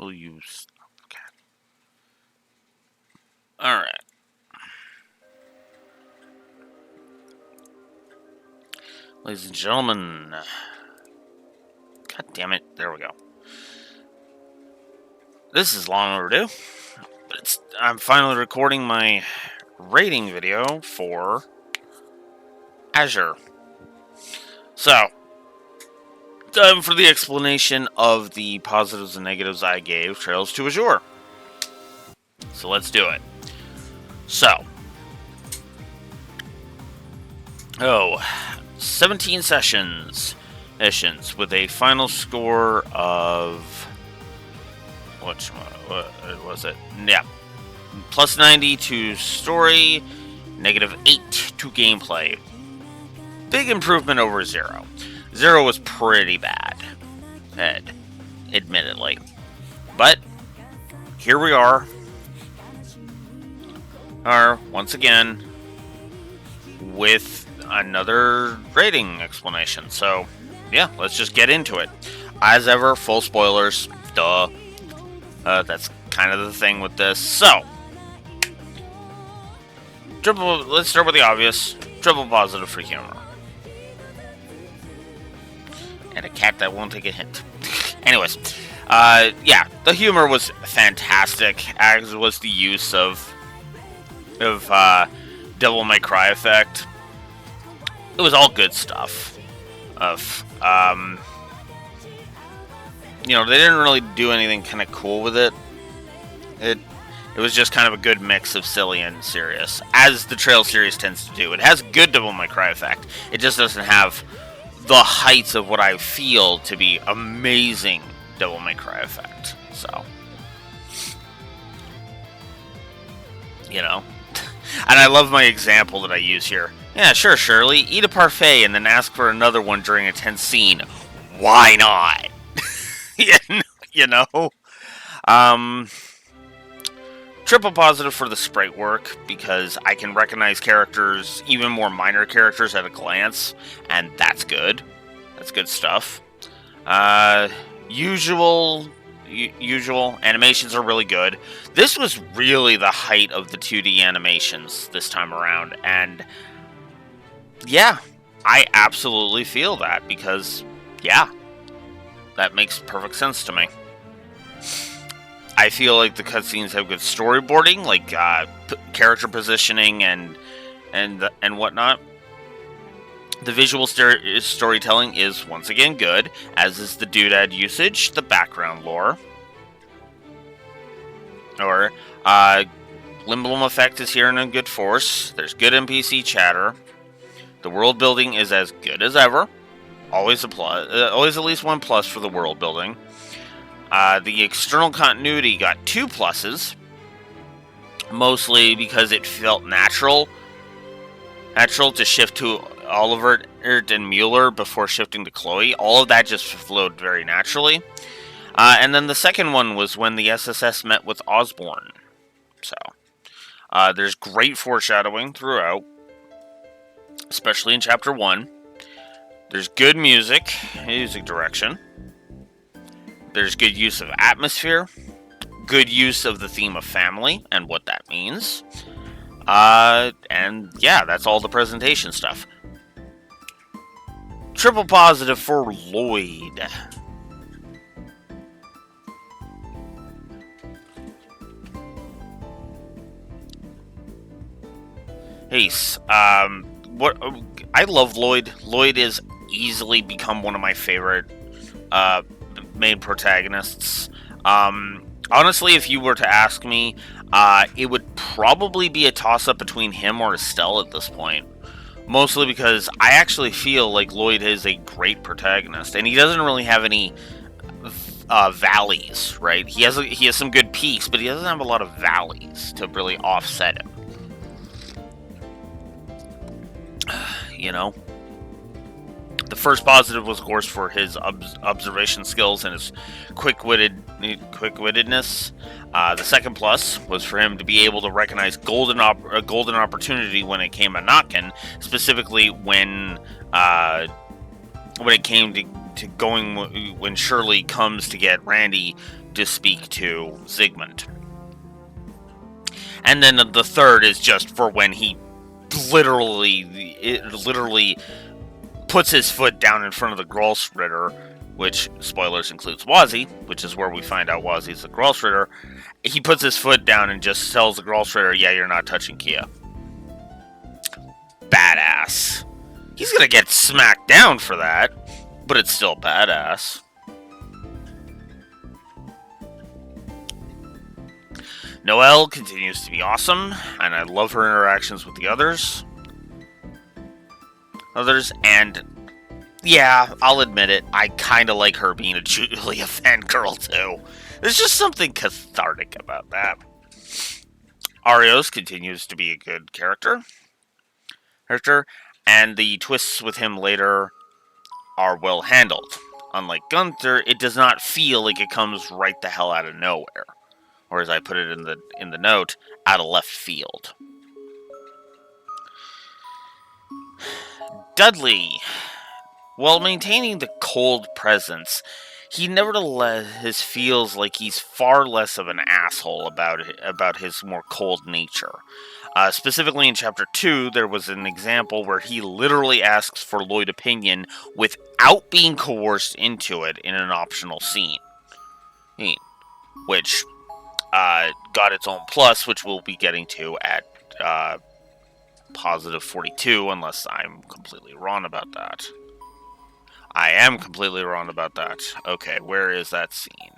Will you... Okay. Alright. Ladies and gentlemen. God damn it. There we go. This is long overdue. But I'm finally recording my rating video for Azure. So, time for the explanation of the positives and negatives I gave Trails to Azure. So let's do it. So, 17 sessions with a final score of what was it? Yeah, plus 90 to story, negative 8 to gameplay. Big improvement over 0. 0 was pretty bad, admittedly, but here we are once again with another rating explanation. So, yeah, let's just get into it. As ever, full spoilers. Duh. That's kind of the thing with this. So, let's start with the obvious. Triple positive for humor. And a cat that won't take a hint. Anyways, yeah, the humor was fantastic, as was the use of Devil May Cry effect. It was all good stuff. You know, they didn't really do anything kind of cool with it. It was just kind of a good mix of silly and serious, as the Trail series tends to do. It has good Devil May Cry effect. It just doesn't have the heights of what I feel to be amazing Devil May Cry effect. So, you know. And I love my example that I use here. Yeah, sure, Shirley. Eat a parfait and then ask for another one during a tense scene. Why not? You know? Triple positive for the sprite work, because I can recognize characters, even more minor characters, at a glance, and that's good. That's good stuff. Usual animations are really good. This was really the height of the 2D animations this time around, and yeah, I absolutely feel that, because, yeah, that makes perfect sense to me. I feel like the cutscenes have good storyboarding, like character positioning and whatnot. The visual storytelling is once again good, as is the doodad usage, the background lore. Limblom effect is here in good force. There's good NPC chatter. The world building is as good as ever. Always at least 1 plus for the world building. The external continuity got 2 pluses, mostly because it felt natural to shift to Oliver and Mueller before shifting to Chloe. All of that just flowed very naturally. And then the second one was when the SSS met with Osborn. So, there's great foreshadowing throughout, especially in Chapter 1. There's good music direction. There's good use of atmosphere, good use of the theme of family and what that means. And yeah, that's all the presentation stuff. Triple positive for Lloyd. Ace, what I love Lloyd. Lloyd is easily become one of my favorite main protagonists. Honestly, if you were to ask me, it would probably be a toss-up between him or Estelle at this point. Mostly because I actually feel like Lloyd is a great protagonist, and he doesn't really have any valleys, right? He has some good peaks, but he doesn't have a lot of valleys to really offset him. You know? The first positive was, of course, for his observation skills and his quick-wittedness. The second plus was for him to be able to recognize a golden opportunity when it came a knockin', specifically when it came to going when Shirley comes to get Randy to speak to Zygmunt. And then the third is just for when he literally puts his foot down in front of the Grolsritter, which, spoilers, includes Wazzy, which is where we find out Wazzy's the Grolsritter. He puts his foot down and just tells the Grolsritter, yeah, you're not touching Kia. Badass. He's gonna get smacked down for that, but it's still badass. Noelle continues to be awesome, and I love her interactions with the others. And yeah, I'll admit it, I kind of like her being a Julia fangirl too. There's just something cathartic about that. Arios continues to be a good character, and the twists with him later are well handled. Unlike Gunther, it does not feel like it comes right the hell out of nowhere, or as I put it in the note, out of left field. Dudley, while maintaining the cold presence, he nevertheless feels like he's far less of an asshole about his more cold nature. Specifically in Chapter 2, there was an example where he literally asks for Lloyd opinion without being coerced into it in an optional scene. Which got its own plus, which we'll be getting to at positive 42, unless I'm completely wrong about that. I am completely wrong about that. Okay, where is that scene?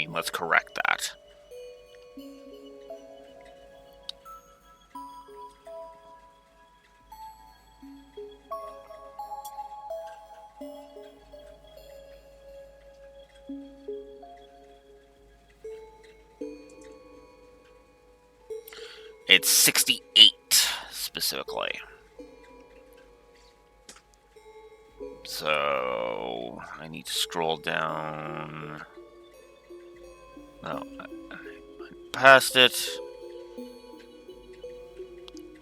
Let's correct that. It's 68, specifically. So, I need to scroll down. No, I went past it.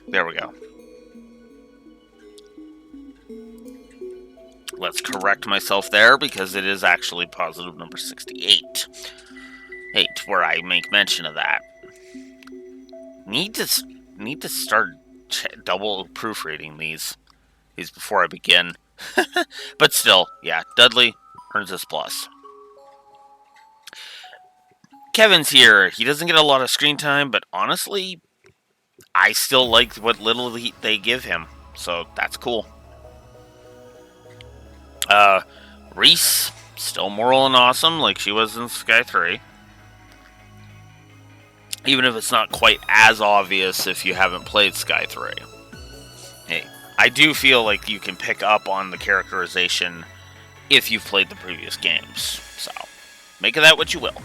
There we go. Let's correct myself there, because it is actually positive number 68. Where I make mention of that. Need to start double proofreading these before I begin. But still, yeah, Dudley earns his plus. Kevin's here. He doesn't get a lot of screen time, but honestly, I still like what little they give him, so that's cool. Reese, still moral and awesome like she was in Sky 3. Even if it's not quite as obvious if you haven't played Sky 3. I do feel like you can pick up on the characterization if you've played the previous games. So, make of that what you will.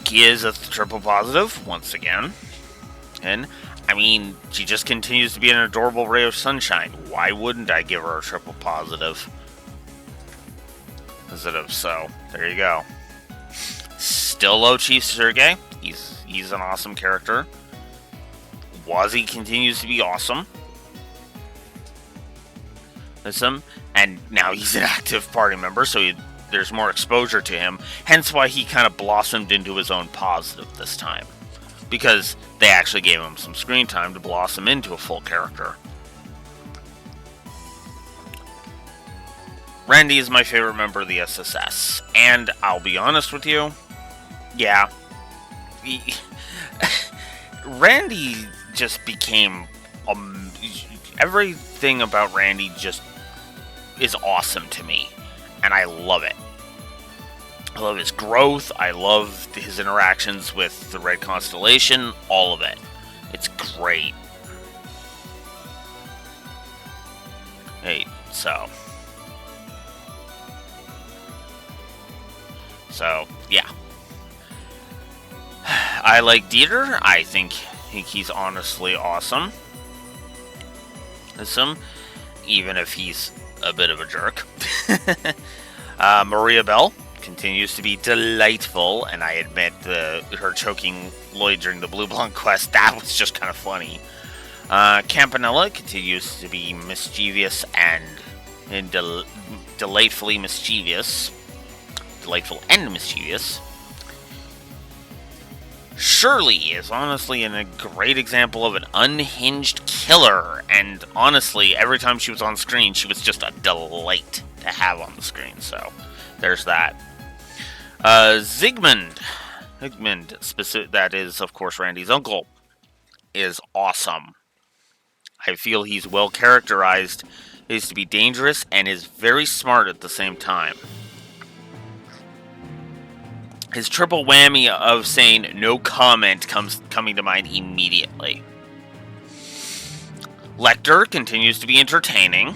Kia is a triple positive, once again. And, I mean, she just continues to be an adorable ray of sunshine. Why wouldn't I give her a triple positive? So, there you go. Still love Chief Sergei. He's an awesome character. Wazzy continues to be awesome. And now he's an active party member, so there's more exposure to him. Hence why he kind of blossomed into his own positive this time. Because they actually gave him some screen time to blossom into a full character. Randy is my favorite member of the SSS. And I'll be honest with you, yeah. Randy just became everything about Randy just is awesome to me, and I love it. I love his growth. I love his interactions with the Red Constellation. All of it. It's great. So yeah. I like Dieter. I think he's honestly awesome. Even if he's a bit of a jerk. Maria Bell continues to be delightful, and I admit her choking Lloyd during the Blue Blanc quest, that was just kind of funny. Campanella continues to be mischievous and delightfully mischievous, delightful and mischievous. Shirley is honestly a great example of an unhinged killer, and honestly, every time she was on screen, she was just a delight to have on the screen, so there's that. Zygmunt, that is, of course, Randy's uncle, is awesome. I feel he's well characterized, is to be dangerous, and is very smart at the same time. His triple whammy of saying no comment coming to mind immediately. Lecter continues to be entertaining,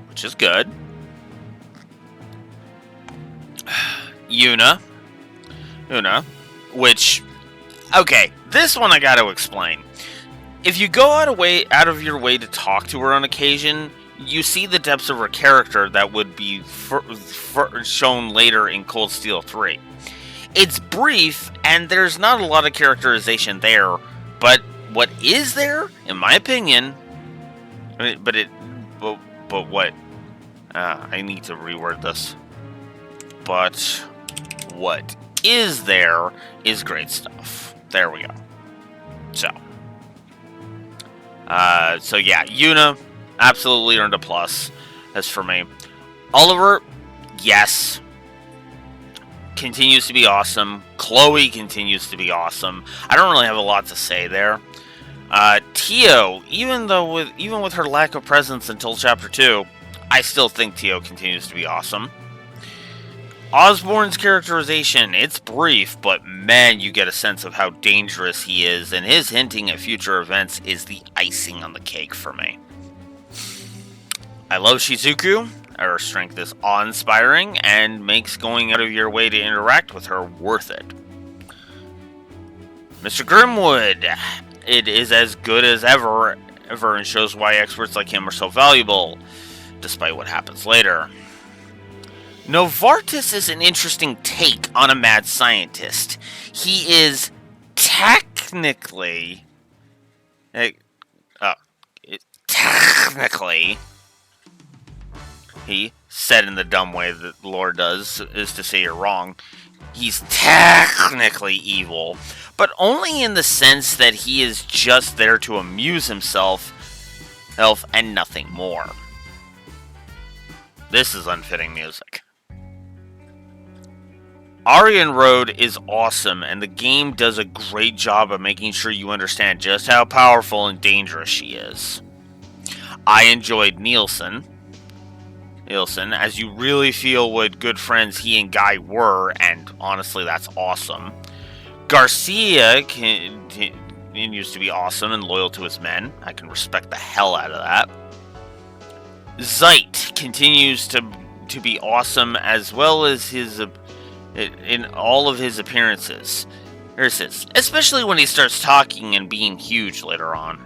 which is good. Una, which, okay, this one I got to explain. If you go out of your way to talk to her on occasion, you see the depths of her character that would be shown later in Cold Steel 3. It's brief, and there's not a lot of characterization there, but what is there, in my opinion, I need to reword this. But what is there is great stuff. There we go. So yeah, Una absolutely earned a plus. As for me, Oliver, yes, continues to be awesome. Chloe continues to be awesome. I don't really have a lot to say there. Tio, even with her lack of presence until Chapter 2, I still think Tio continues to be awesome. Osborn's characterization, it's brief, but man, you get a sense of how dangerous he is, and his hinting at future events is the icing on the cake for me. I love Shizuku. Her strength is awe-inspiring, and makes going out of your way to interact with her worth it. Mr. Grimwood, it is as good as ever, and shows why experts like him are so valuable, despite what happens later. Novartis is an interesting take on a mad scientist. He is technically, he said in the dumb way that lore does, is to say you're wrong. He's technically evil, but only in the sense that he is just there to amuse himself and nothing more. This is unfitting music. Aryan Road is awesome, and the game does a great job of making sure you understand just how powerful and dangerous she is. I enjoyed Nielsen, as you really feel what good friends he and Guy were, and honestly, that's awesome. Garcia continues to be awesome and loyal to his men. I can respect the hell out of that. Zeit continues to be awesome, as well as in all of his appearances. Especially when he starts talking and being huge later on.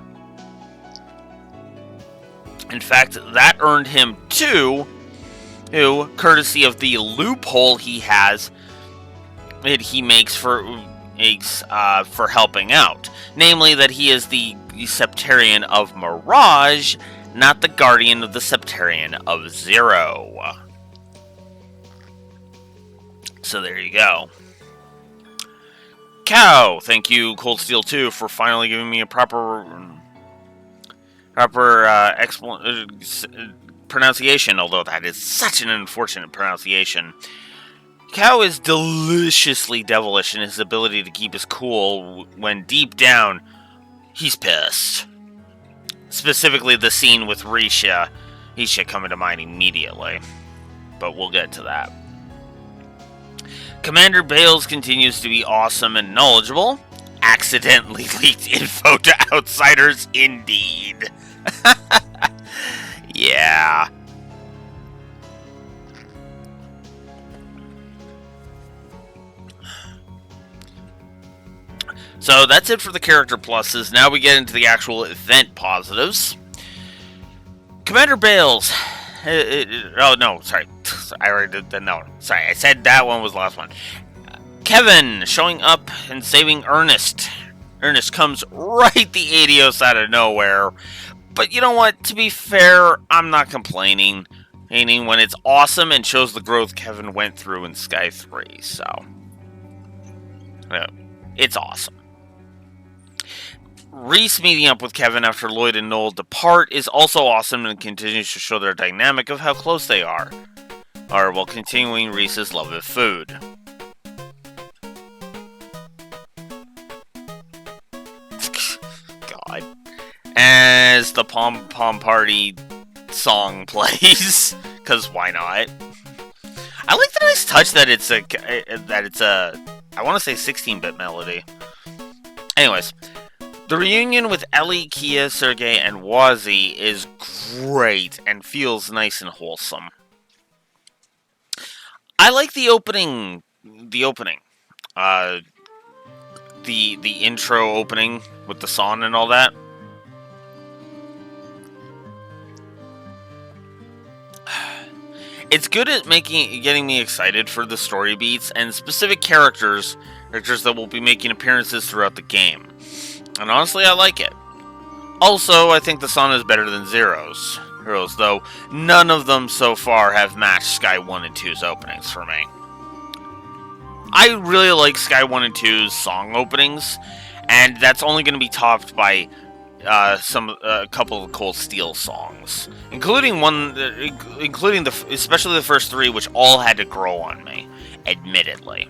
In fact, that earned him 2, courtesy of the loophole he makes for helping out. Namely, that he is the Septarian of Mirage, not the Guardian of the Septarian of Zero. So there you go. Cow, thank you, Cold Steel 2, for finally giving me a proper pronunciation, although that is such an unfortunate pronunciation. Cow is deliciously devilish in his ability to keep his cool when deep down, he's pissed. Specifically the scene with Risha coming to mind immediately. But we'll get to that. Commander Bales continues to be awesome and knowledgeable. Accidentally leaked info to outsiders, indeed. Yeah. So that's it for the character pluses. Now we get into the actual event positives. Commander Bales. Oh, no, sorry. I already did that. No, sorry. I said that one was the last one. Kevin showing up and saving Ernest. Ernest comes right the Adios out of nowhere. But you know what? To be fair, I'm not complaining. meaning when it's awesome and shows the growth Kevin went through in Sky 3. So, it's awesome. Reese meeting up with Kevin after Lloyd and Noel depart is also awesome and continues to show their dynamic of how close they are while continuing Reese's love of food. God. As the Pom Pom Party song plays, because why not? I like the nice touch that it's a I want to say 16-bit melody. Anyways, the reunion with Ellie, Kia, Sergey, and Wazzy is great and feels nice and wholesome. I like the opening. The intro opening with the song and all that. It's good at getting me excited for the story beats and specific characters that will be making appearances throughout the game. And honestly, I like it. Also, I think the song is better than Zero's, though none of them so far have matched Sky 1 and 2's openings for me. I really like Sky 1 and 2's song openings, and that's only going to be topped by a couple of Cold Steel songs, especially the first three, which all had to grow on me, admittedly.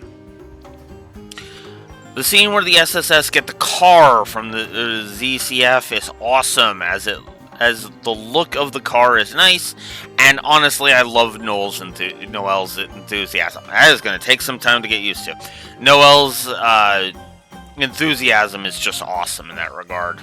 The scene where the SSS get the car from the ZCF is awesome, as the look of the car is nice, and honestly, I love Noel's enthusiasm. That is going to take some time to get used to. Noel's enthusiasm is just awesome in that regard.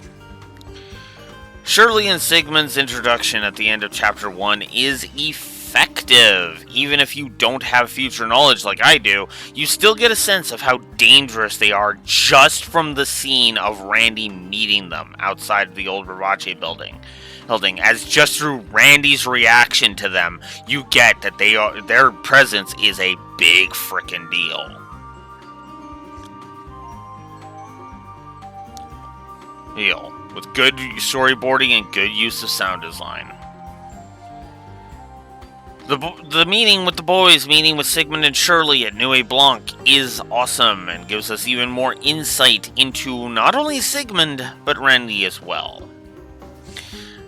Shirley and Sigmund's introduction at the end of Chapter 1 is effective. Even if you don't have future knowledge like I do, you still get a sense of how dangerous they are just from the scene of Randy meeting them outside the old Rivace building. As just through Randy's reaction to them, you get that their presence is a big frickin' deal. With good storyboarding and good use of sound design. The meeting with the boys, meeting with Sigmund and Shirley at Nuit Blanc, is awesome and gives us even more insight into not only Sigmund, but Randy as well.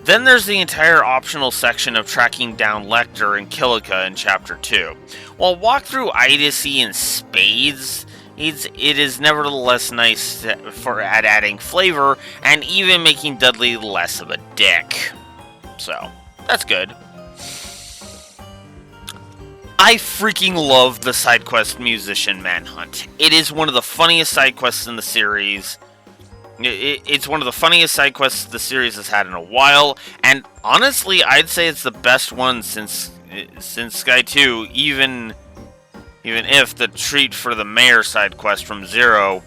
Then there's the entire optional section of tracking down Lecter and Killica in Chapter 2. While walk through Idiocy and Spades, it is nevertheless nice at adding flavor and even making Dudley less of a dick. So, that's good. I freaking love the side quest Musician Manhunt. It is one of the funniest side quests in the series. It's one of the funniest side quests the series has had in a while, and honestly, I'd say it's the best one since Sky 2, even if the treat for the mayor side quest from Zero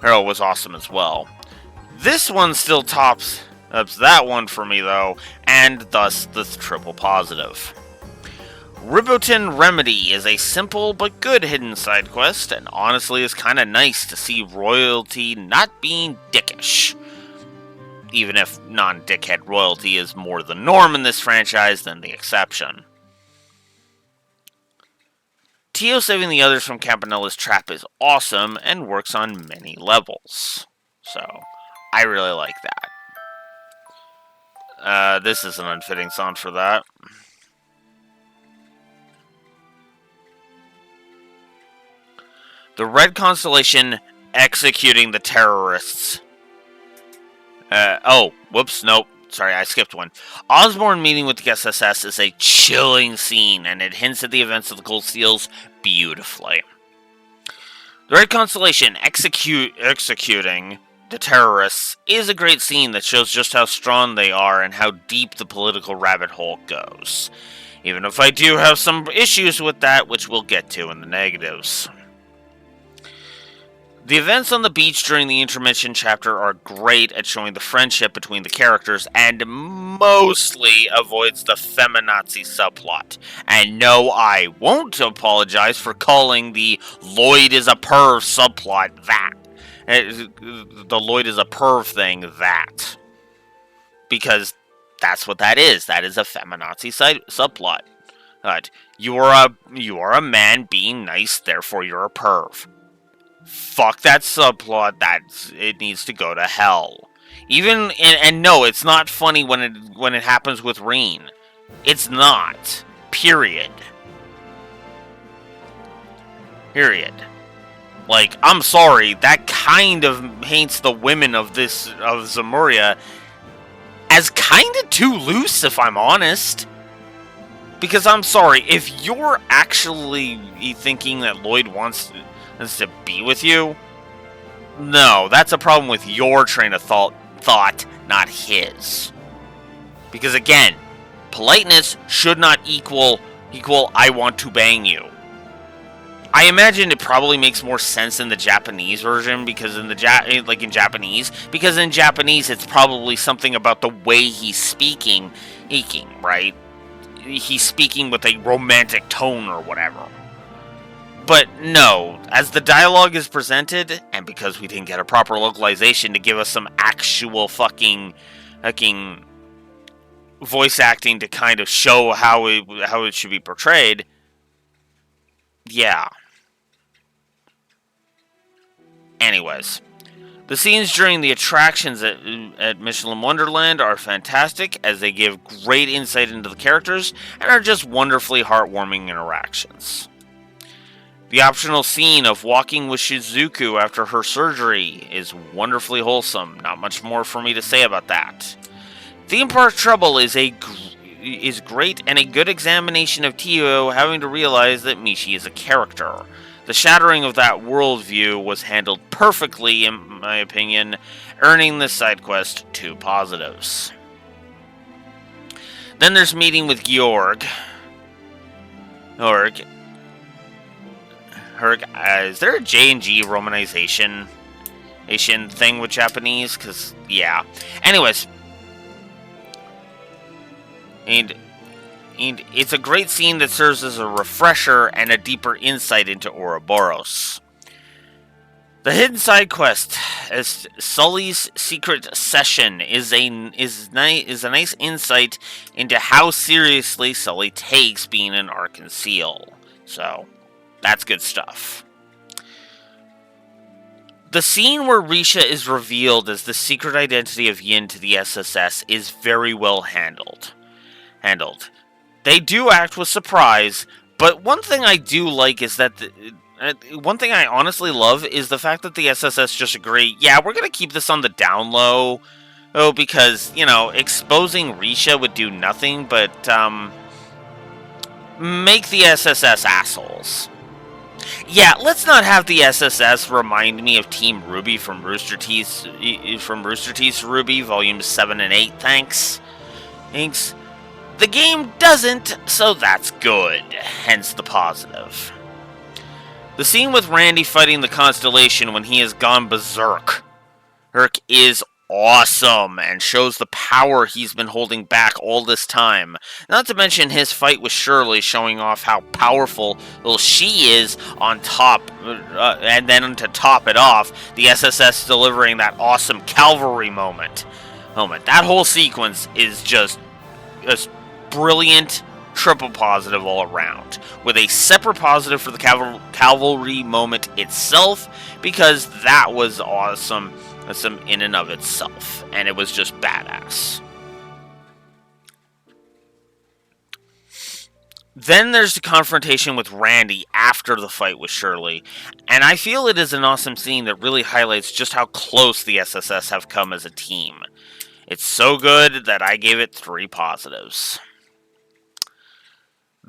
was awesome as well. This one still tops that one for me, though, and thus the triple positive. Ribotin Remedy is a simple but good hidden side quest, and honestly is kinda nice to see royalty not being dickish. Even if non-dickhead royalty is more the norm in this franchise than the exception. Tio saving the others from Campanella's trap is awesome and works on many levels. So, I really like that. This is an unfitting song for that. The Red Constellation executing the terrorists. Nope. Sorry, I skipped one. Osborn meeting with the SSS is a chilling scene, and it hints at the events of the Cold Steels beautifully. The Red Constellation executing the terrorists is a great scene that shows just how strong they are and how deep the political rabbit hole goes. Even if I do have some issues with that, which we'll get to in the negatives. The events on the beach during the intermission chapter are great at showing the friendship between the characters and mostly avoids the feminazi subplot. And no, I won't apologize for calling the Lloyd is a perv subplot that. The Lloyd is a perv thing that. Because That's what that is. That is a feminazi subplot. You are a man being nice, therefore you're a perv. Fuck that subplot. It needs to go to hell. Even and no, it's not funny when it happens with Reen. It's not. Period. Period. Like, I'm sorry, that kind of paints the women of Zemuria as kind of too loose, if I'm honest. Because I'm sorry, if you're actually thinking that Lloyd wants to be with you, no, that's a problem with your train of thought, not his. Because again, politeness should not equal I want to bang you. I imagine it probably makes more sense in the Japanese version because in Japanese, it's probably something about the way he's speaking, right? He's speaking with a romantic tone or whatever. But no, as the dialogue is presented, and because we didn't get a proper localization to give us some actual fucking voice acting to kind of show how it should be portrayed, yeah. Anyways, the scenes during the attractions at Michelin Wonderland are fantastic as they give great insight into the characters and are just wonderfully heartwarming interactions. The optional scene of walking with Shizuku after her surgery is wonderfully wholesome. Not much more for me to say about that. Theme Park Trouble is great and a good examination of Tio having to realize that Mishi is a character. The shattering of that worldview was handled perfectly, in my opinion, earning this side quest 2 positives. Then there's meeting with Georg. Is there a J&G romanization thing with Japanese? Because, yeah. Anyways. And it's a great scene that serves as a refresher and a deeper insight into Ouroboros. The hidden side quest as Sully's secret session is a nice insight into how seriously Sully takes being an Arkan Seal. So, that's good stuff. The scene where Risha is revealed as the secret identity of Yin to the SSS is very well handled. They do act with surprise, but one thing I do like is that one thing I honestly love is the fact that the SSS just agree, yeah, we're going to keep this on the down low. Oh, because, exposing Risha would do nothing but make the SSS assholes. Yeah, let's not have the SSS remind me of Team Ruby from Rooster Teeth's Ruby, Volumes 7 and 8, thanks. The game doesn't, so that's good, hence the positive. The scene with Randy fighting the Constellation when he has gone berserk is awesome and shows the power he's been holding back all this time. Not to mention his fight with Shirley showing off how powerful she is on top, and then to top it off, the SSS delivering that awesome cavalry moment. That whole sequence is just brilliant, triple positive all around, with a separate positive for the cavalry moment itself, because that was awesome in and of itself, and it was just badass. Then there's the confrontation with Randy after the fight with Shirley, and I feel it is an awesome scene that really highlights just how close the SSS have come as a team. It's so good that I gave it 3 positives.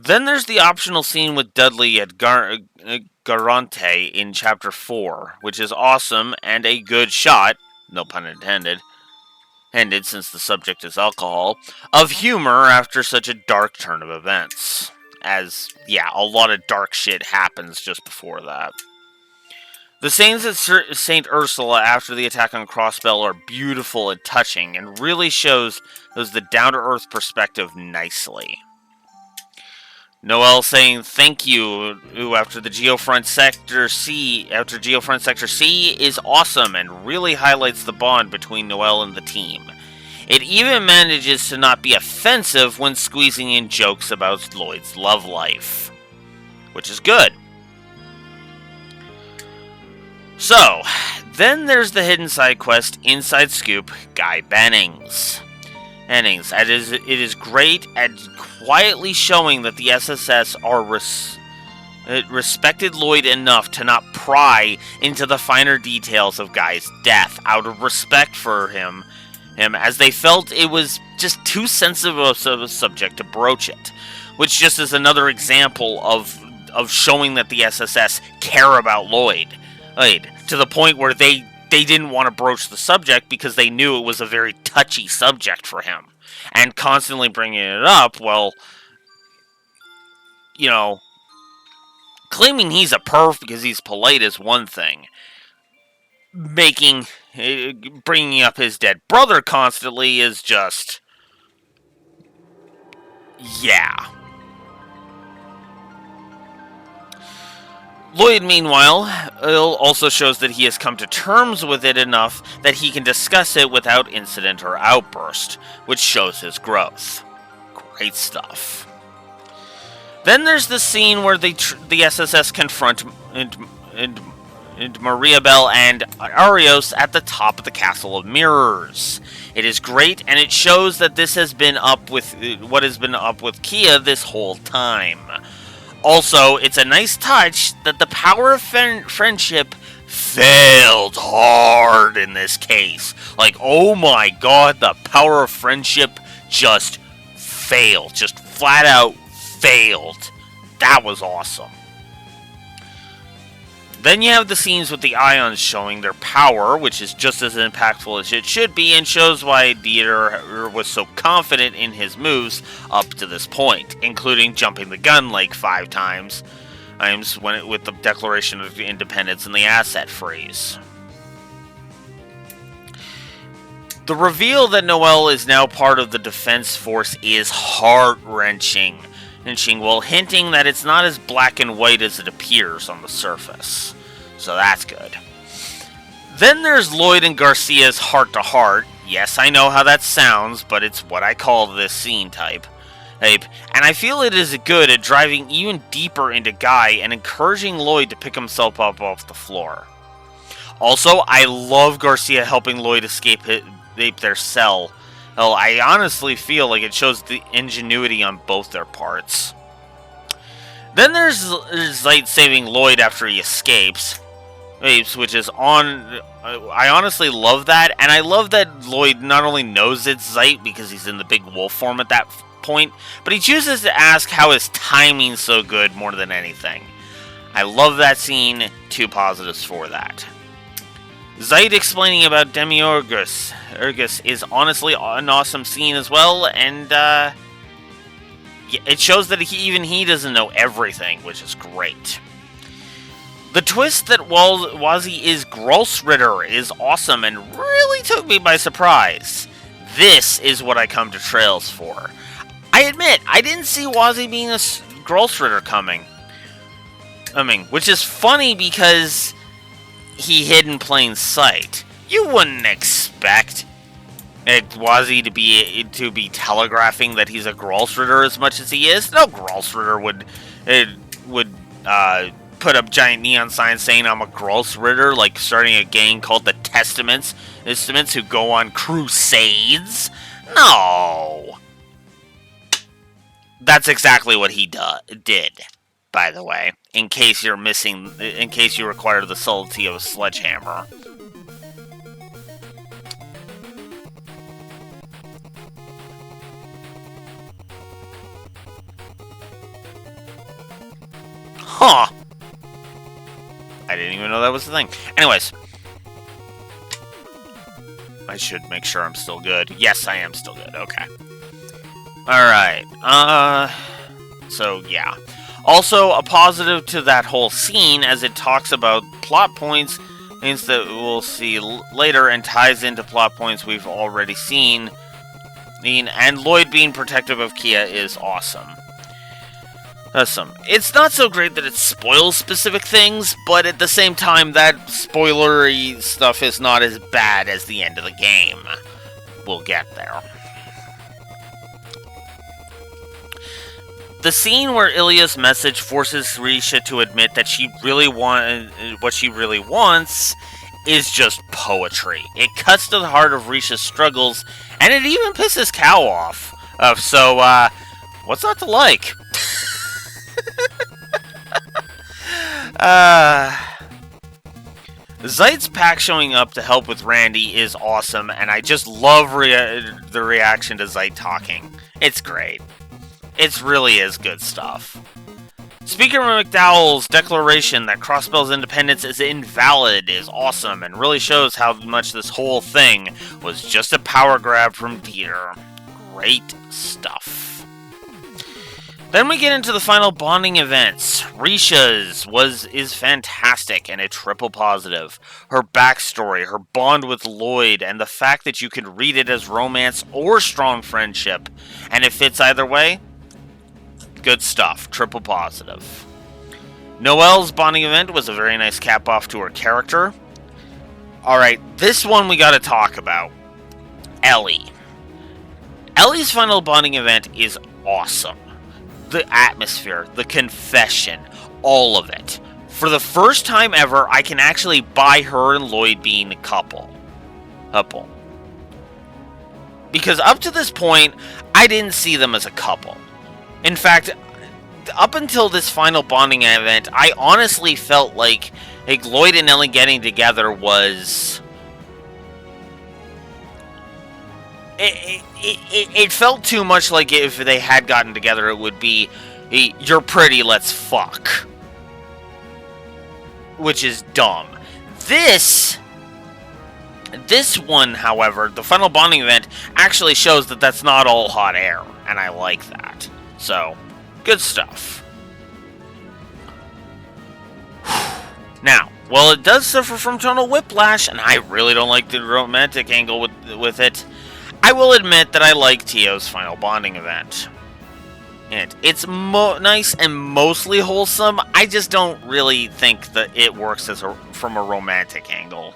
Then there's the optional scene with Dudley at Garante in Chapter 4, which is awesome and a good shot, no pun intended, since the subject is alcohol, of humor after such a dark turn of events. As, yeah, a lot of dark shit happens just before that. The scenes at St. Ursula after the attack on Crossbell are beautiful and touching, and really shows the down-to-earth perspective nicely. Noelle saying thank you after Geofront Sector C is awesome and really highlights the bond between Noelle and the team. It even manages to not be offensive when squeezing in jokes about Lloyd's love life, which is good. So, then there's the hidden side quest, Inside Scoop, Guy Bennings. It is great at quietly showing that the SSS are respected Lloyd enough to not pry into the finer details of Guy's death out of respect for him, as they felt it was just too sensitive of a subject to broach it, which just is another example of showing that the SSS care about Lloyd, to the point where they didn't want to broach the subject because they knew it was a very touchy subject for him. And constantly bringing it up, well, claiming he's a perv because he's polite is one thing. Bringing up his dead brother constantly is just... yeah. Lloyd, meanwhile, also shows that he has come to terms with it enough that he can discuss it without incident or outburst, which shows his growth. Great stuff. Then there's the scene where the SSS confront Maria Bell and Arios at the top of the Castle of Mirrors. It is great, and it shows that this has been up with what has been up with Kia this whole time. Also, it's a nice touch that the power of friendship failed hard in this case. Like, oh my god, the power of friendship just failed. Just flat out failed. That was awesome. Then you have the scenes with the ions showing their power, which is just as impactful as it should be, and shows why Dieter was so confident in his moves up to this point, including jumping the gun like 5 times with the Declaration of Independence and the asset freeze. The reveal that Noel is now part of the Defense Force is heart-wrenching, while hinting that it's not as black and white as it appears on the surface. So that's good. Then there's Lloyd and Garcia's heart-to-heart. Yes, I know how that sounds, but it's what I call this scene type. And I feel it is good at driving even deeper into Guy and encouraging Lloyd to pick himself up off the floor. Also, I love Garcia helping Lloyd escape their cell. Well, I honestly feel like it shows the ingenuity on both their parts. Then there's Zeit saving Lloyd after he escapes, which is on... I honestly love that, and I love that Lloyd not only knows it's Zeit because he's in the big wolf form at that point, but he chooses to ask how his timing's so good more than anything. I love that scene, 2 positives for that. Zeit explaining about Demiurgus is honestly an awesome scene as well, and it shows that even he doesn't know everything, which is great. The twist that Wazi is Grossritter is awesome and really took me by surprise. This is what I come to Trails for. I admit, I didn't see Wazi being a Grossritter coming. Which is funny because he hid in plain sight. You wouldn't expect Wazi to be telegraphing that he's a Grossritter as much as he is. No Grossritter would put up giant neon signs saying I'm a Grossritter, like starting a gang called the Testaments who go on crusades. No. That's exactly what he did, by the way. In case you require the subtlety of a sledgehammer. Huh. I didn't even know that was the thing. Anyways. I should make sure I'm still good. Yes, I am still good. Okay. Alright. So, yeah. Also, a positive to that whole scene, as it talks about plot points, things that we'll see later, and ties into plot points we've already seen. And Lloyd being protective of Kia is awesome. It's not so great that it spoils specific things, but at the same time, that spoilery stuff is not as bad as the end of the game. we'll get there. The scene where Ilya's message forces Risha to admit that what she really wants is just poetry. It cuts to the heart of Risha's struggles, and it even pisses Cal off. What's not to like? Zeit's pack showing up to help with Randy is awesome, and I just love the reaction to Zeit talking. It's great. It really is good stuff. Speaker McDowell's declaration that Crossbell's independence is invalid is awesome and really shows how much this whole thing was just a power grab from Dieter. Great stuff. Then we get into the final bonding events. Risha's is fantastic and a triple positive. Her backstory, her bond with Lloyd, and the fact that you can read it as romance or strong friendship, and it fits either way. Good stuff. Triple positive. Noelle's bonding event was a very nice cap off to her character. Alright, this one we gotta talk about. Ellie. Ellie's final bonding event is awesome. The atmosphere, the confession, all of it. For the first time ever, I can actually buy her and Lloyd being a couple. Because up to this point, I didn't see them as a couple. In fact, up until this final bonding event, I honestly felt like Lloyd and Ellie getting together was... It felt too much like if they had gotten together, it would be, you're pretty, let's fuck. Which is dumb. This one, however, the final bonding event, actually shows that that's not all hot air, and I like that. So, good stuff. Now, while it does suffer from tonal whiplash, and I really don't like the romantic angle with it, I will admit that I like Tio's final bonding event. And it's nice and mostly wholesome. I just don't really think that it works from a romantic angle.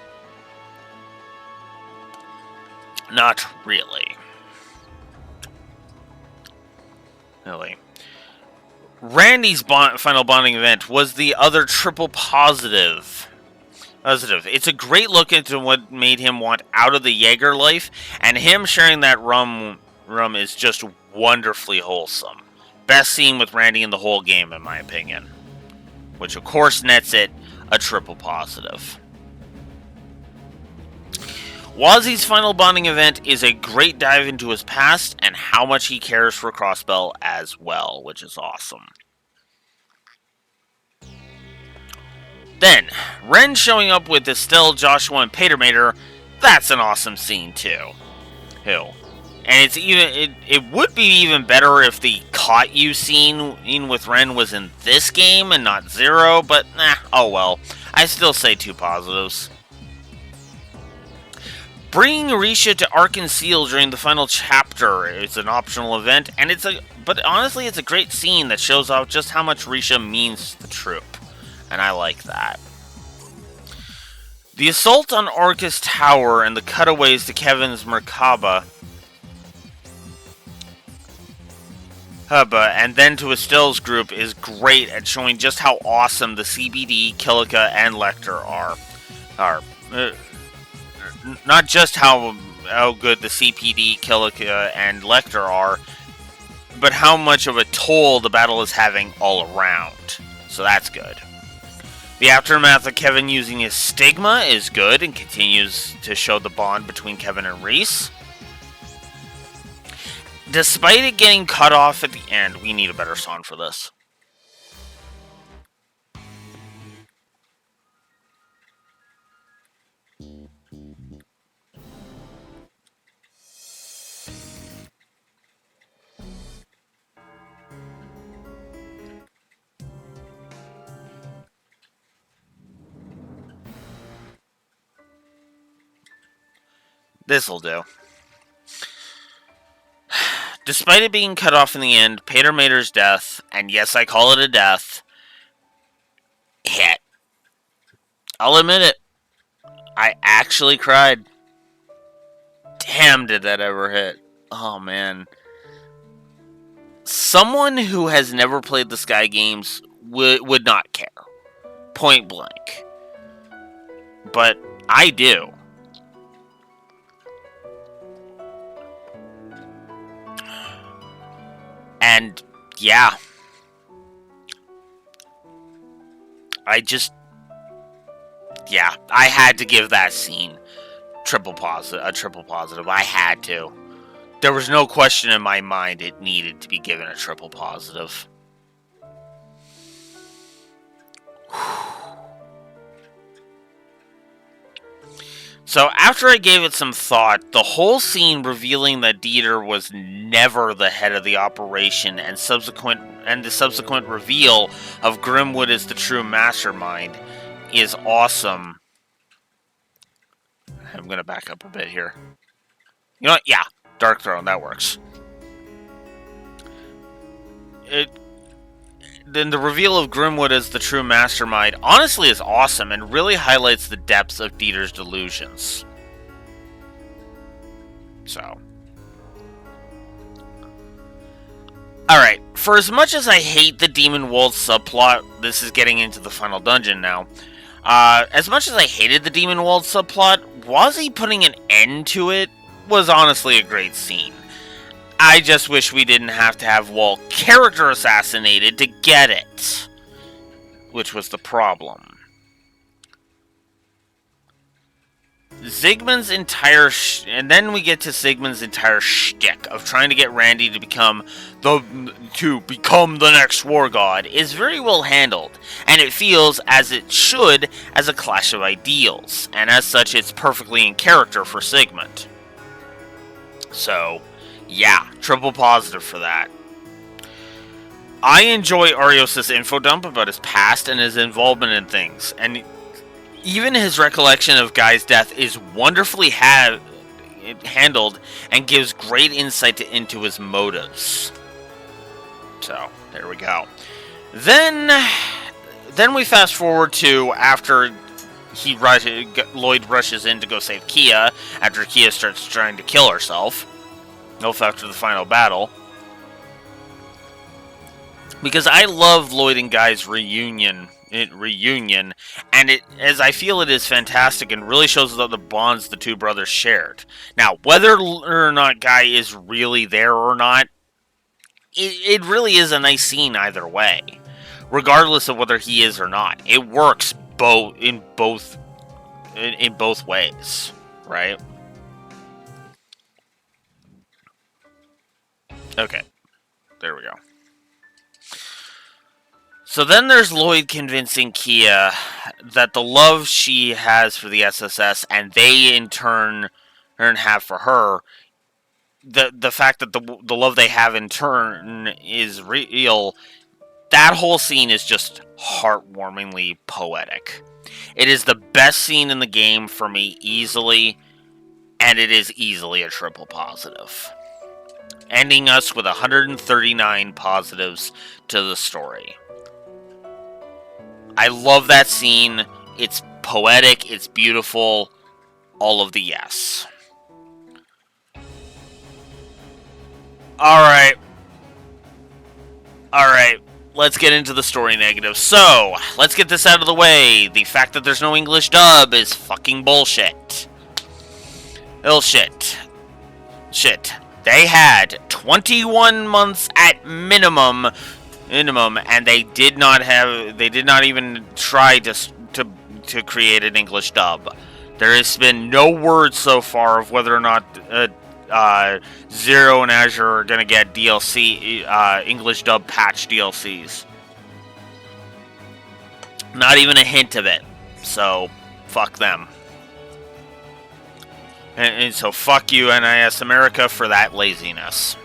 Not really. Really. Randy's final bonding event was the other triple positive. It's a great look into what made him want out of the Jaeger life, and him sharing that rum is just wonderfully wholesome. Best scene with Randy in the whole game, in my opinion. Which, of course, nets it a triple positive. Wazzy's final bonding event is a great dive into his past and how much he cares for Crossbell as well, which is awesome. Then, Ren showing up with Estelle, Joshua, and Patermater, that's an awesome scene too. And it would be even better if the caught you scene with Ren was in this game and not Zero, but oh well. I still say 2 positives. Bringing Risha to Arkansas during the final chapter is an optional event, and but honestly, it's a great scene that shows off just how much Risha means to the troop, and I like that. The assault on Orcus Tower and the cutaways to Kevin's Merkaba, and then to Estelle's group is great at showing just how awesome the CBD, Kilika, and Lecter are. Not just how good the CPD, Kilika, and Lecter are, but how much of a toll the battle is having all around. So that's good. The aftermath of Kevin using his stigma is good and continues to show the bond between Kevin and Reese. Despite it getting cut off at the end, we need a better song for this. This'll do. Despite it being cut off in the end, Patermater's death, and yes, I call it a death, hit. I'll admit it. I actually cried. damn, did that ever hit. Oh, man. Someone who has never played the Sky games would not care. Point blank. But I do. And, yeah. Yeah, I had to give that scene a triple positive. I had to. There was no question in my mind it needed to be given a triple positive. So after I gave it some thought, the whole scene revealing that Dieter was never the head of the operation and the subsequent reveal of Grimwood as the true mastermind is awesome. I'm going to back up a bit here. You know what? Yeah, Dark Throne, that works. Then the reveal of Grimwood as the true mastermind honestly is awesome and really highlights the depths of Dieter's delusions. So. Alright, for as much as I hate the Demon Waltz subplot, this is getting into the final dungeon now. As much as I hated the Demon Waltz subplot, Wazi putting an end to it was honestly a great scene. I just wish we didn't have to have Walt character assassinated to get it. Which was the problem. Zygmunt's entire... and then we get to Zygmunt's entire shtick of trying to get Randy to become the next war god is very well handled, and it feels, as it should, as a clash of ideals, and as such it's perfectly in character for Zygmunt. So... yeah, triple positive for that. I enjoy Arios' info dump about his past and his involvement in things, and even his recollection of Guy's death is wonderfully handled and gives great insight into his motives. So, there we go. Then we fast forward to after Lloyd rushes in to go save Kia, after Kia starts trying to kill herself. After the final battle. Because I love Lloyd and Guy's reunion, and as I feel it is fantastic and really shows the bonds the two brothers shared. Now, whether or not Guy is really there or not, it really is a nice scene either way. Regardless of whether he is or not. It works in both ways, right? Okay, there we go. So then there's Lloyd convincing Kia that the love she has for the SSS, and they in turn have for her, the fact that the love they have in turn is real, that whole scene is just heartwarmingly poetic. It is the best scene in the game for me, easily, and it is easily a triple positive. Ending us with 139 positives to the story. I love that scene. It's poetic, it's beautiful, all of the yes. Alright, let's get into the story negatives. So, let's get this out of the way. The fact that there's no English dub is fucking bullshit. Shit. They had 21 months at minimum, and they did not even try to create an English dub. There has been no word so far of whether or not Zero and Azure are going to get DLC, English dub patch DLCs. Not even a hint of it. So, fuck them. And so fuck you, NIS America, for that laziness.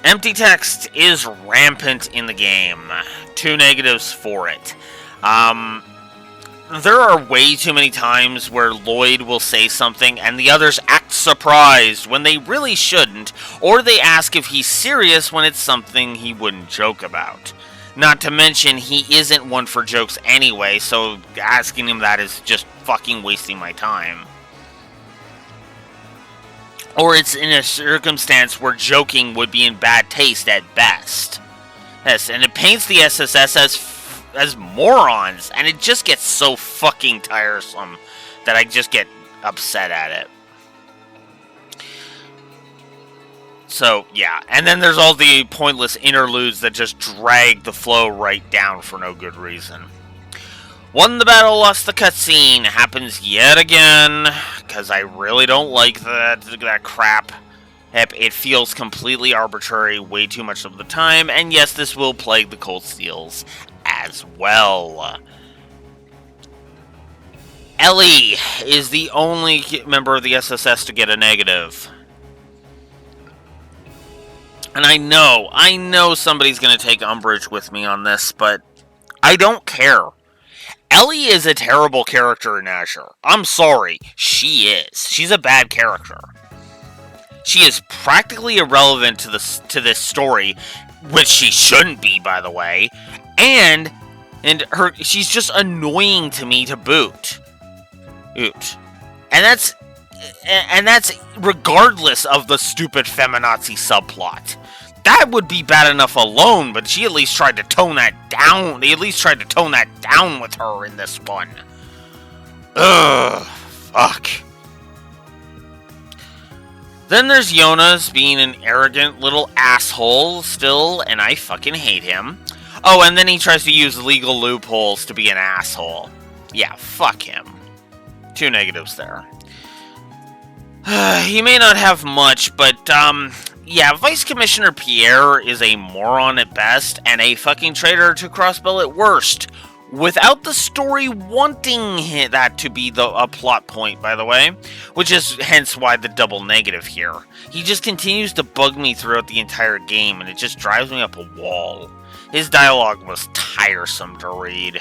Empty text is rampant in the game. 2 negatives for it. There are way too many times where Lloyd will say something and the others act surprised when they really shouldn't, or they ask if he's serious when it's something he wouldn't joke about. Not to mention, he isn't one for jokes anyway, so asking him that is just fucking wasting my time. Or it's in a circumstance where joking would be in bad taste at best. Yes, and it paints the SSS as morons, and it just gets so fucking tiresome that I just get upset at it. So, yeah. And then there's all the pointless interludes that just drag the flow right down for no good reason. Won the battle, lost the cutscene. Happens yet again, because I really don't like that crap. It feels completely arbitrary way too much of the time, and yes, this will plague the Cold Steels as well. Ellie is the only member of the SSS to get a negative. And I know somebody's going to take umbrage with me on this, but I don't care. Ellie is a terrible character in Azure. I'm sorry, she is. She's a bad character. She is practically irrelevant to this story, which she shouldn't be, by the way. And she's just annoying to me to boot. And that's regardless of the stupid feminazi subplot. That would be bad enough alone, but she at least tried to tone that down. They at least tried to tone that down with her in this one. Ugh, fuck. Then there's Jonas being an arrogant little asshole still, and I fucking hate him. Oh, and then he tries to use legal loopholes to be an asshole. Yeah, fuck him. 2 negatives there. He may not have much, but, yeah, Vice Commissioner Pierre is a moron at best, and a fucking traitor to Crossbell at worst. Without the story wanting that to be a plot point, by the way. Which is hence why the double negative here. He just continues to bug me throughout the entire game, and it just drives me up a wall. His dialogue was tiresome to read.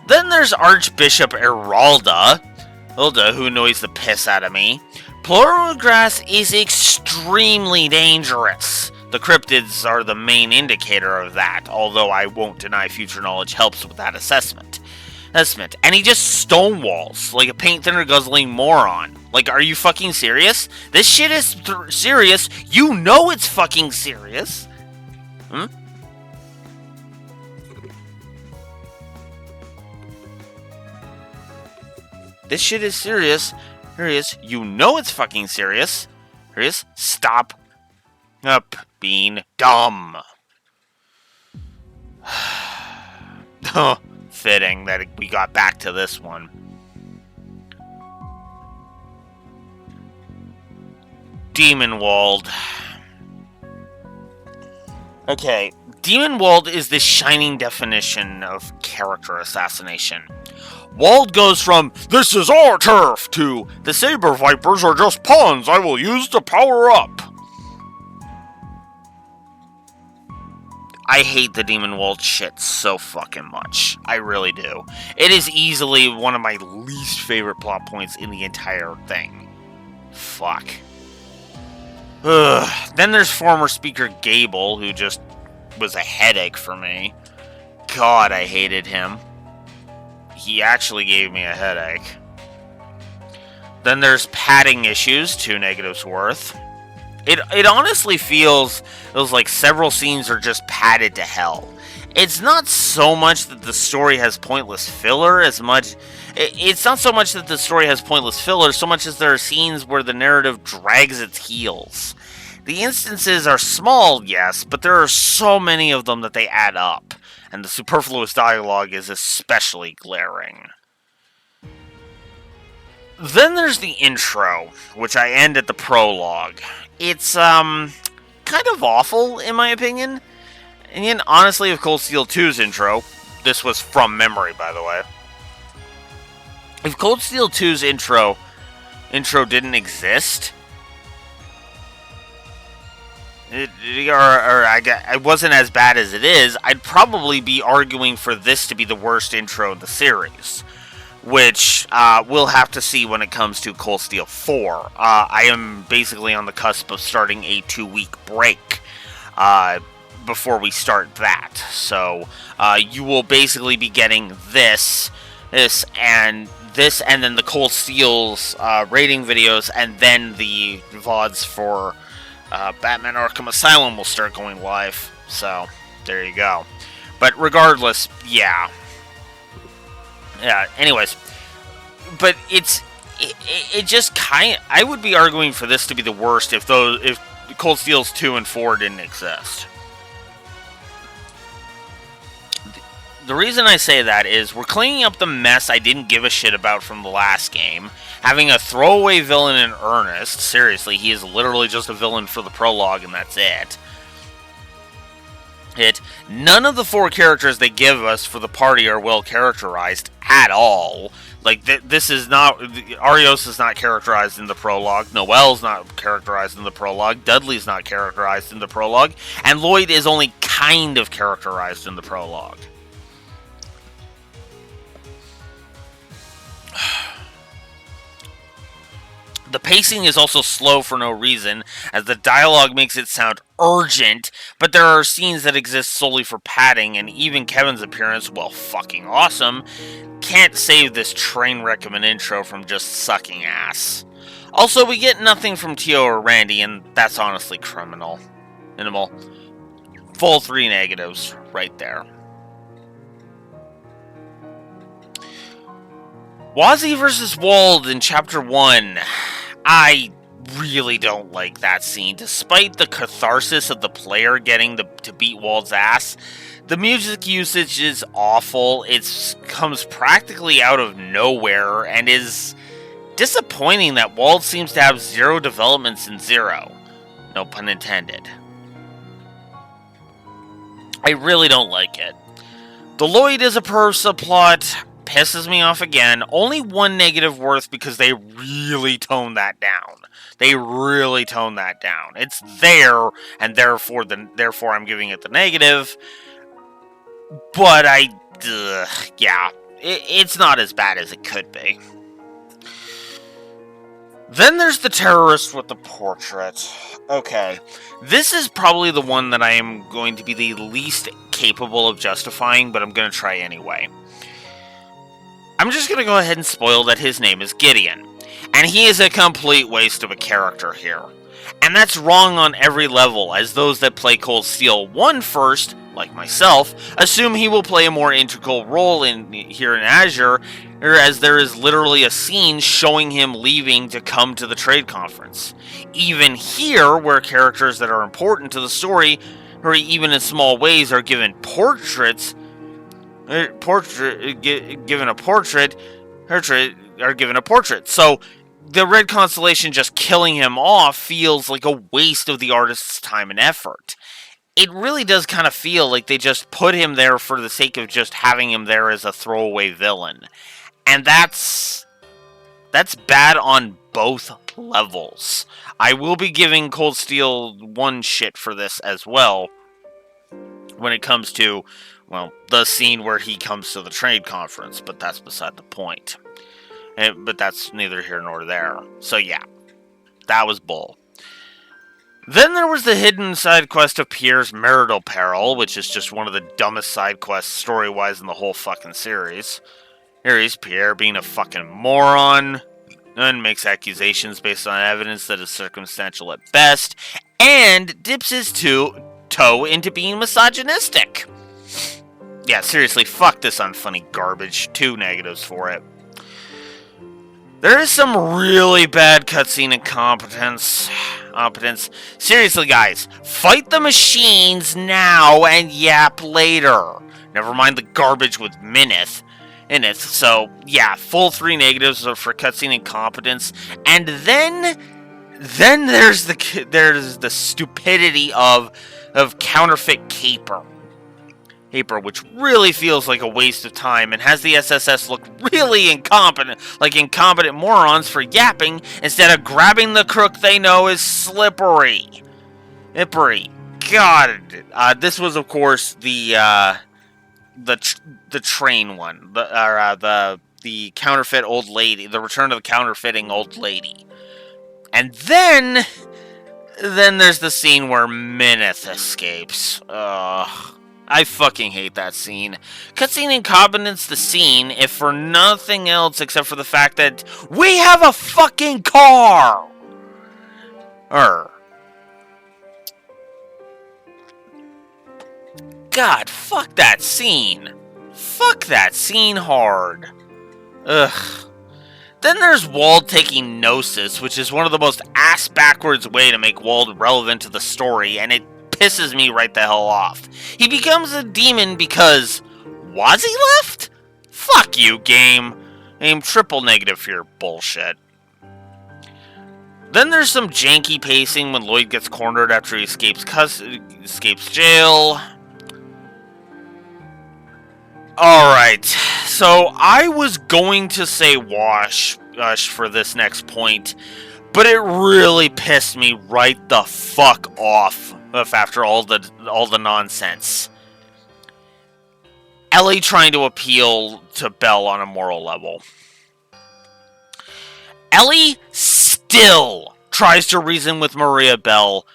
Then there's Archbishop Eralda, who annoys the piss out of me. Plural grass is extremely dangerous. The cryptids are the main indicator of that, although I won't deny future knowledge helps with that assessment. And he just stonewalls like a paint thinner guzzling moron. Like, are you fucking serious? This shit is serious. You know it's fucking serious. This shit is serious. You know it's fucking serious. Stop up being dumb. Fitting that we got back to this one. Demonwald. Okay, Demonwald is the shining definition of character assassination. Wald goes from, "This is our turf," to, "The Saber Vipers are just pawns I will use to power up." I hate the Demonwald shit so fucking much. I really do. It is easily one of my least favorite plot points in the entire thing. Fuck. Ugh. Then there's former Speaker Gable, who just was a headache for me. God, I hated him. He actually gave me a headache. Then there's padding issues, 2 negatives worth. It honestly feels like several scenes are just padded to hell. It's not so much that the story has pointless filler it's not so much that the story has pointless filler so much as there are scenes where the narrative drags its heels. The instances are small, yes, but there are so many of them that they add up. And the superfluous dialogue is especially glaring. Then there's the intro, which I end at the prologue. It's, kind of awful, in my opinion. And yet, honestly, of Cold Steel 2's intro, this was from memory, by the way. If Cold Steel 2's intro didn't exist, it wasn't as bad as it is, I'd probably be arguing for this to be the worst intro in the series. Which we'll have to see when it comes to Cold Steel 4. I am basically on the cusp of starting a 2-week break. before we start that. So you will basically be getting this, and then the Cold Steel's rating videos, and then the VODs for Batman Arkham Asylum will start going live. So there you go. But regardless, yeah. Anyways, but it just kind of, I would be arguing for this to be the worst if Cold Steel's 2 and 4 didn't exist. The reason I say that is we're cleaning up the mess I didn't give a shit about from the last game. Having a throwaway villain in Ernest. Seriously, he is literally just a villain for the prologue and that's it. None of the 4 characters they give us for the party are well characterized at all. Like, this is not... Arios is not characterized in the prologue. Noel's not characterized in the prologue. Dudley's not characterized in the prologue. And Lloyd is only kind of characterized in the prologue. The pacing is also slow for no reason, as the dialogue makes it sound urgent, but there are scenes that exist solely for padding, and even Kevin's appearance, while fucking awesome, can't save this train wreck of an intro from just sucking ass. Also, we get nothing from Tio or Randy, and that's honestly criminal. Minimal. Full 3 negatives right there. Wazzy versus Wald in Chapter 1. I really don't like that scene. Despite the catharsis of the player getting to beat Wald's ass, the music usage is awful. It comes practically out of nowhere and is disappointing that Wald seems to have 0 developments in 0. No pun intended. I really don't like it. The Lloyd is a perv subplot pisses me off again. Only 1 negative worth because they really toned that down. It's there, and therefore I'm giving it the negative. But it's not as bad as it could be. Then there's the terrorist with the portrait. Okay, this is probably the one that I am going to be the least capable of justifying, but I'm going to try anyway. I'm just going to go ahead and spoil that his name is Gideon, and he is a complete waste of a character here. And that's wrong on every level, as those that play Cold Steel 1 first, like myself, assume he will play a more integral role here in Azure, as there is literally a scene showing him leaving to come to the trade conference. Even here, where characters that are important to the story, or even in small ways, are given portraits, given a portrait. So the Red Constellation just killing him off feels like a waste of the artist's time and effort. It really does kind of feel like they just put him there for the sake of just having him there as a throwaway villain. And that's bad on both levels. I will be giving Cold Steel 1 shit for this as well, when it comes to, well, the scene where he comes to the trade conference, but that's beside the point. But that's neither here nor there. So yeah, that was bull. Then there was the hidden side quest of Pierre's marital peril, which is just one of the dumbest side quests story-wise in the whole fucking series. Here he's Pierre being a fucking moron, and makes accusations based on evidence that is circumstantial at best, and dips his toe into being misogynistic. Yeah, seriously, fuck this unfunny garbage. 2 negatives for it. There is some really bad cutscene incompetence. Seriously, guys, fight the machines now and yap later. Never mind the garbage with Minith in it. So, yeah, full 3 negatives for cutscene incompetence. And then there's the stupidity of counterfeit caper, which really feels like a waste of time and has the SSS look really incompetent, like incompetent morons for yapping instead of grabbing the crook they know is slippery. God, this was of course the train one, the counterfeit old lady, the return of the counterfeiting old lady, and then Then there's the scene where Mineth escapes. Ugh. I fucking hate that scene. Cutscene incompetence the scene, if for nothing else except for the fact that we have a fucking car! God, fuck that scene. Fuck that scene hard. Ugh. Then there's Wald taking Gnosis, which is one of the most ass-backwards way to make Wald relevant to the story, and it pisses me right the hell off. He becomes a demon because... was he left? Fuck you, game. Aim triple negative for your bullshit. Then there's some janky pacing when Lloyd gets cornered after he escapes jail. Alright, so I was going to say wash for this next point, but it really pissed me right the fuck off after all the nonsense. Ellie trying to appeal to Belle on a moral level. Ellie still tries to reason with Maria Belle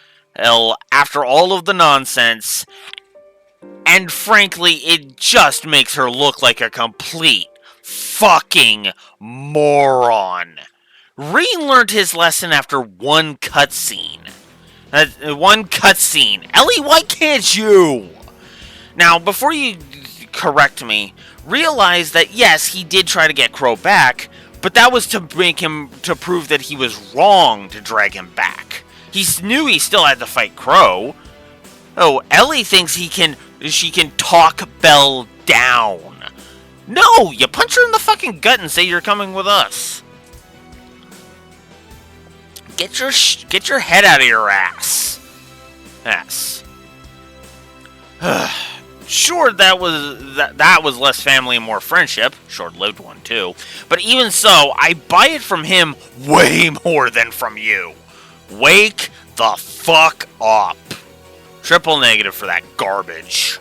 after all of the nonsense, and frankly, it just makes her look like a complete fucking moron. Rean learned his lesson after one cutscene. Ellie, why can't you? Now, before you correct me, realize that yes, he did try to get Crow back, but that was to prove that he was wrong to drag him back. He knew he still had to fight Crow. Oh, Ellie thinks she can talk Belle down. No, you punch her in the fucking gut and say you're coming with us. Get your head out of your ass. Yes. Sure, that was less family and more friendship. Short-lived one, too. But even so, I buy it from him way more than from you. Wake the fuck up. Triple negative for that garbage.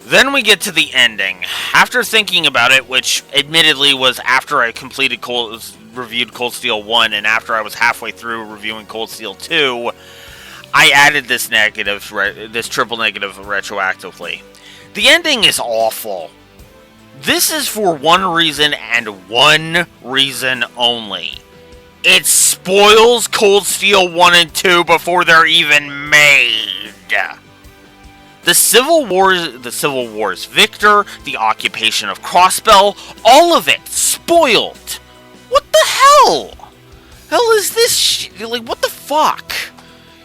Then we get to the ending. After thinking about it, which admittedly was after I reviewed Cold Steel 1 and after I was halfway through reviewing Cold Steel 2, I added this triple negative retroactively. The ending is awful. This is for one reason and one reason only. It spoils Cold Steel 1 and 2 before they're even made. The Civil War's victor, the occupation of Crossbell, all of it spoiled. What the hell? Hell is this like, what the fuck?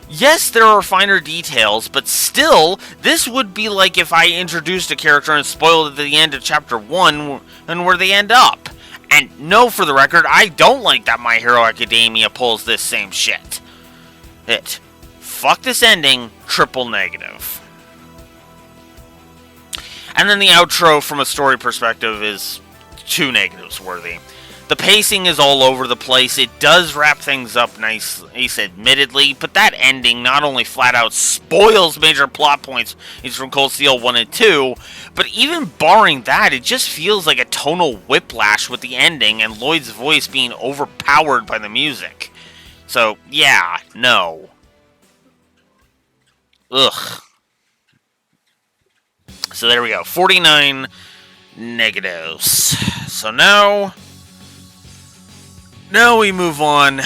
Yes, there are finer details, but still, this would be like if I introduced a character and spoiled at the end of Chapter 1 and where they end up. And no, for the record, I don't like that My Hero Academia pulls this same shit. Fuck this ending, triple negative. And then the outro from a story perspective is 2 negatives worthy. The pacing is all over the place. It does wrap things up nicely, admittedly, but that ending not only flat out spoils major plot points from Cold Steel 1 and 2, but even barring that, it just feels like a tonal whiplash with the ending and Lloyd's voice being overpowered by the music. So, yeah, no. Ugh. So there we go, 49 negatives. So now we move on.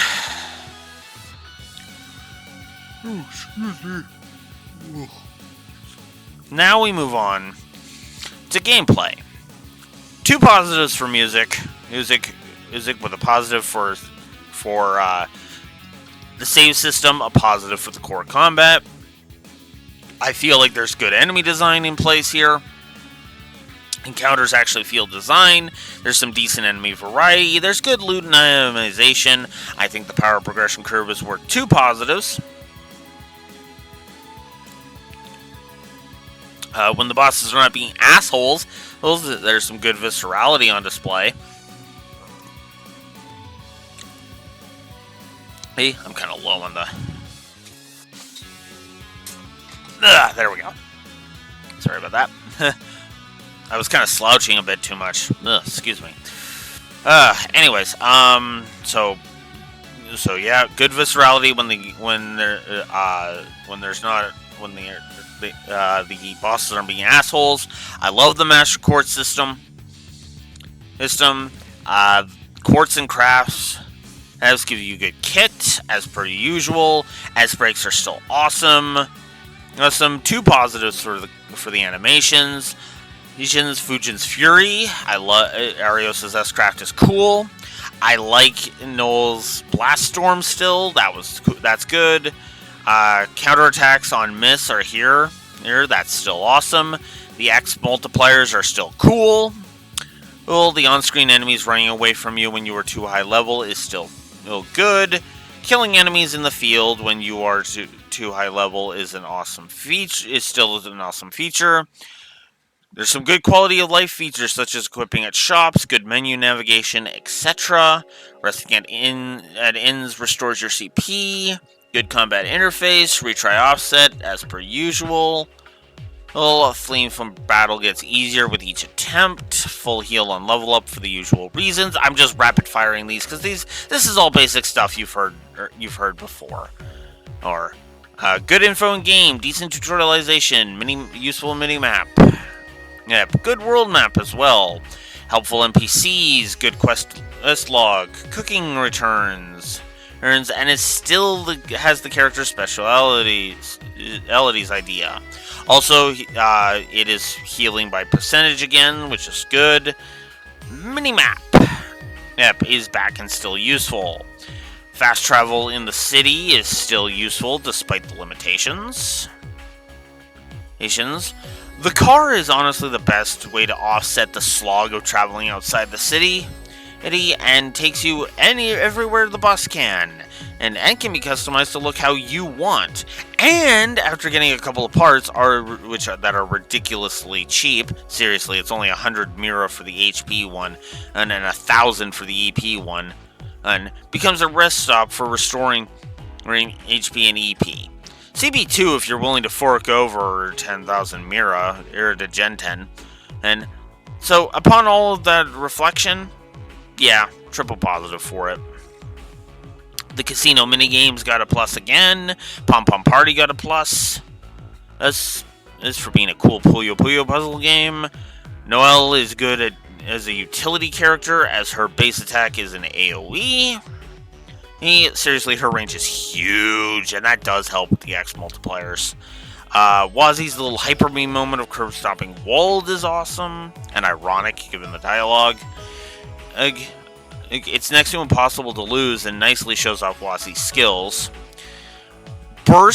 Now we move on to gameplay. 2 positives for music. Music with a positive for the save system, a positive for the core combat. I feel like there's good enemy design in place here. Encounters actually feel designed. There's some decent enemy variety. There's good loot and itemization. I think the power progression curve is worth 2 positives. When the bosses are not being assholes, there's some good viscerality on display. Hey, I'm kind of low on the... there we go. Sorry about that. I was kind of slouching a bit too much. Excuse me. Anyways, so So yeah, good viscerality when the bosses are being assholes. I love the Master Quartz system. Uh, Quartz and crafts has give you good kit as per usual. S breaks are still awesome. Some two positives for the animations. Fujin's Fury. I love Arios' S-Craft is cool. I like Noel's Blast Storm still. That's good. Counterattacks on Miss are here. That's still awesome. The X multipliers are still cool. Well, the on-screen enemies running away from you when you are too high level is still good. Killing enemies in the field when you are too high level is an awesome feature. There's some good quality of life features such as equipping at shops, good menu navigation, etc. Resting at inns restores your CP. Good combat interface, retry offset as per usual. Fleeing from battle gets easier with each attempt. Full heal on level up for the usual reasons. I'm just rapid firing these because this is all basic stuff you've heard before. Or good info in game, decent tutorialization, useful mini map. Yep, good world map as well. Helpful NPCs, good quest log, cooking returns, and it still has the character specialities idea. Also, it is healing by percentage again, which is good. Minimap, is back and still useful. Fast travel in the city is still useful despite the limitations. The car is honestly the best way to offset the slog of traveling outside the city, and takes you everywhere the bus can, and can be customized to look how you want. And after getting a couple of parts that are ridiculously cheap, seriously, it's only 100 Mira for the HP one, and then 1,000 for the EP one, and becomes a rest stop for restoring HP and EP. CB2 if you're willing to fork over 10,000 Mira, to Gen 10. And so, upon all of that reflection, yeah, triple positive for it. The casino minigames got a plus again. Pom Pom Party got a plus. This is for being a cool Puyo Puyo puzzle game. Noelle is good as a utility character, as her base attack is an AoE. Seriously, her range is huge, and that does help with the X multipliers. Wazi's little hyper beam moment of curve stopping Wald is awesome and ironic given the dialogue. It's next to impossible to lose and nicely shows off Wazi's skills. The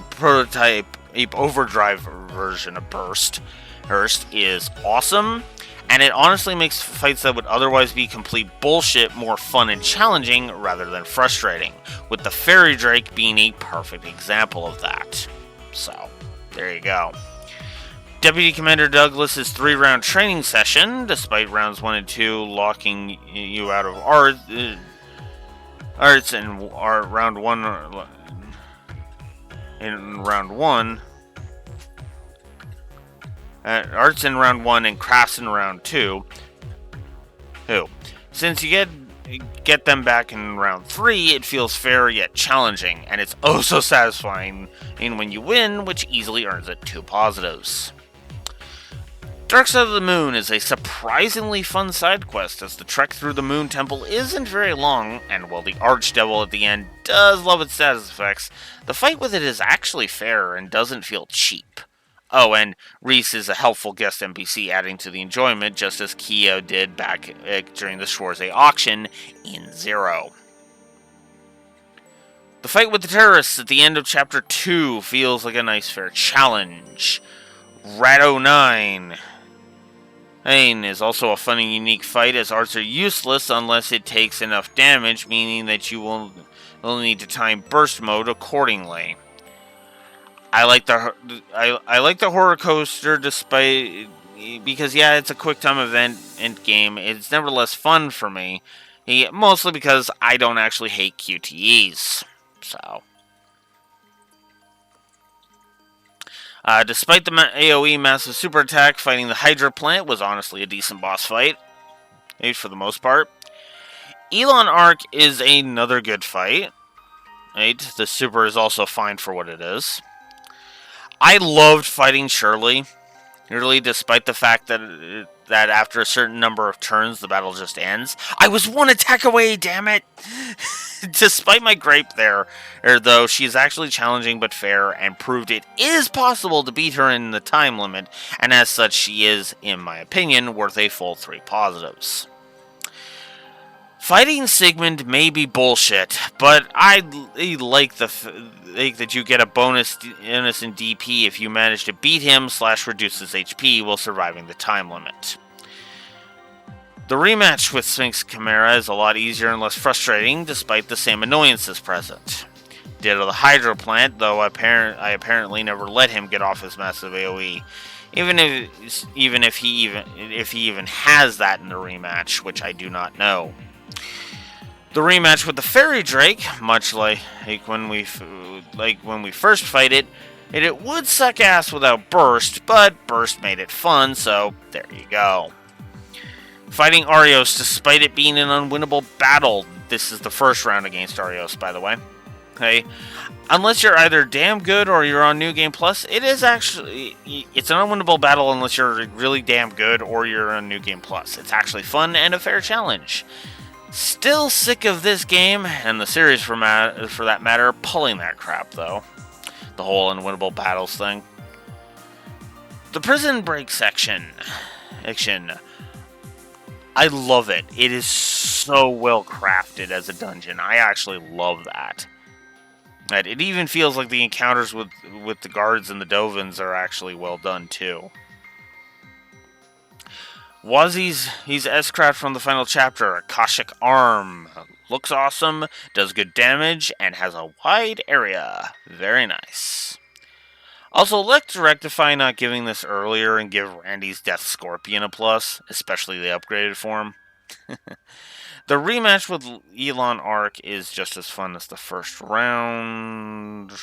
prototype overdrive version of Burst is awesome. And it honestly makes fights that would otherwise be complete bullshit more fun and challenging rather than frustrating, with the Fairy Drake being a perfect example of that. So, there you go. Deputy Commander Douglas's 3-round training session, despite rounds 1 and 2 locking you out of arts and round 1 in round 1. Arts in round 1 and crafts in round 2. Since you get them back in round 3, it feels fair yet challenging, and it's oh so satisfying when you win, which easily earns it 2 positives. Dark Side of the Moon is a surprisingly fun side quest, as the trek through the Moon Temple isn't very long, and while the Archdevil at the end does love its status effects, the fight with it is actually fair and doesn't feel cheap. Oh, and Reese is a helpful guest NPC, adding to the enjoyment, just as Kyo did back during the Schwarze auction in 0. The fight with the terrorists at the end of Chapter 2 feels like a nice fair challenge. Rado 9 is also a fun and unique fight, as arts are useless unless it takes enough damage, meaning that you will need to time burst mode accordingly. I like the horror coaster because it's a quick time event end game. It's nevertheless fun for me, mostly because I don't actually hate QTEs. So, despite the AoE massive super attack, fighting the Hydra plant was honestly a decent boss fight, for the most part. Elon Arc is another good fight. Right? The super is also fine for what it is. I loved fighting Shirley. Really, despite the fact that after a certain number of turns, the battle just ends. I was one attack away, damn it! Despite my gripe there, though, she is actually challenging but fair and proved it is possible to beat her in the time limit, and as such, she is, in my opinion, worth a full 3 positives. Fighting Sigmund may be bullshit, but I like that you get a bonus innocent DP if you manage to beat him / reduce his HP while surviving the time limit. The rematch with Sphinx Chimera is a lot easier and less frustrating, despite the same annoyances present. Ditto the Hydro Plant, though I apparently never let him get off his massive AoE, even if he even has that in the rematch, which I do not know. The rematch with the Fairy Drake, much like when we first fight it, it would suck ass without Burst, but Burst made it fun, so there you go. Fighting Arios, despite it being an unwinnable battle, this is the first round against Arios, by the way. Okay, unless you're either damn good or you're on New Game Plus, it's an unwinnable battle unless you're really damn good or you're on New Game Plus. It's actually fun and a fair challenge. Still sick of this game, and the series for that matter, pulling that crap, though. The whole unwinnable battles thing. The Prison Break section. I love it. It is so well crafted as a dungeon. I actually love that. It even feels like the encounters with the guards and the Dovins are actually well done, too. He's S-Craft from the final chapter, Akashic Arm. Looks awesome, does good damage, and has a wide area. Very nice. Also, let's rectify not giving this earlier and give Randy's Death Scorpion a plus, especially the upgraded form. The rematch with Elon Arc is just as fun as the first round.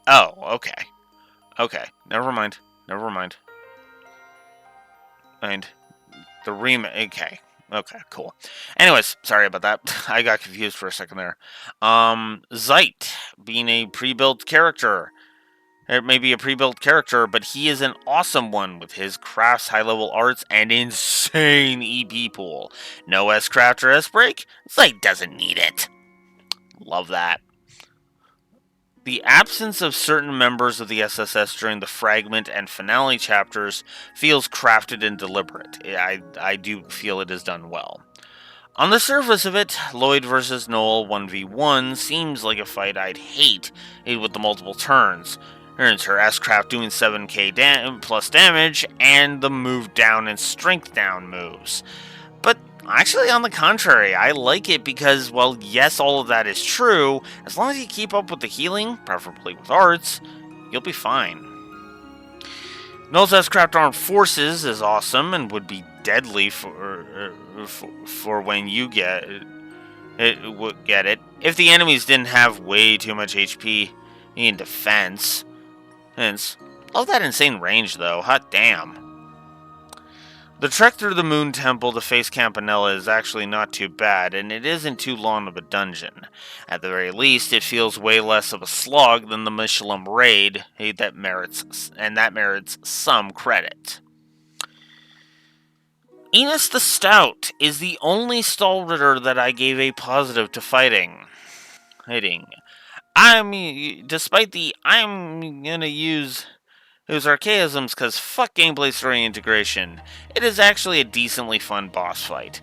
Oh, okay. Okay, never mind. And the remake. Okay, cool. Anyways, sorry about that. I got confused for a second there. Zeit, being a pre-built character. It may be a pre-built character, but he is an awesome one with his crafts, high-level arts, and insane EP pool. No S-Craft or S-Break? Zeit doesn't need it. Love that. The absence of certain members of the SSS during the fragment and finale chapters feels crafted and deliberate. I do feel it is done well. On the surface of it, Lloyd vs. Noel 1v1 seems like a fight I'd hate with the multiple turns. Earns her S-Craft doing 7k plus damage and the move down and strength down moves. But actually, on the contrary, I like it because, well, yes, all of that is true. As long as you keep up with the healing, preferably with arts, you'll be fine. Noel's S-Craft Armed Forces is awesome and would be deadly for when you get it. If the enemies didn't have way too much HP in defense. Hence, love that insane range, though. Hot damn. The trek through the Moon Temple to face Campanella is actually not too bad, and it isn't too long of a dungeon. At the very least, it feels way less of a slog than the Michelin raid that merits some credit. Enos the Stout is the only Stall Ritter that I gave a positive to fighting. Despite the I'm gonna use those archaisms because fuck gameplay story integration, it is actually a decently fun boss fight.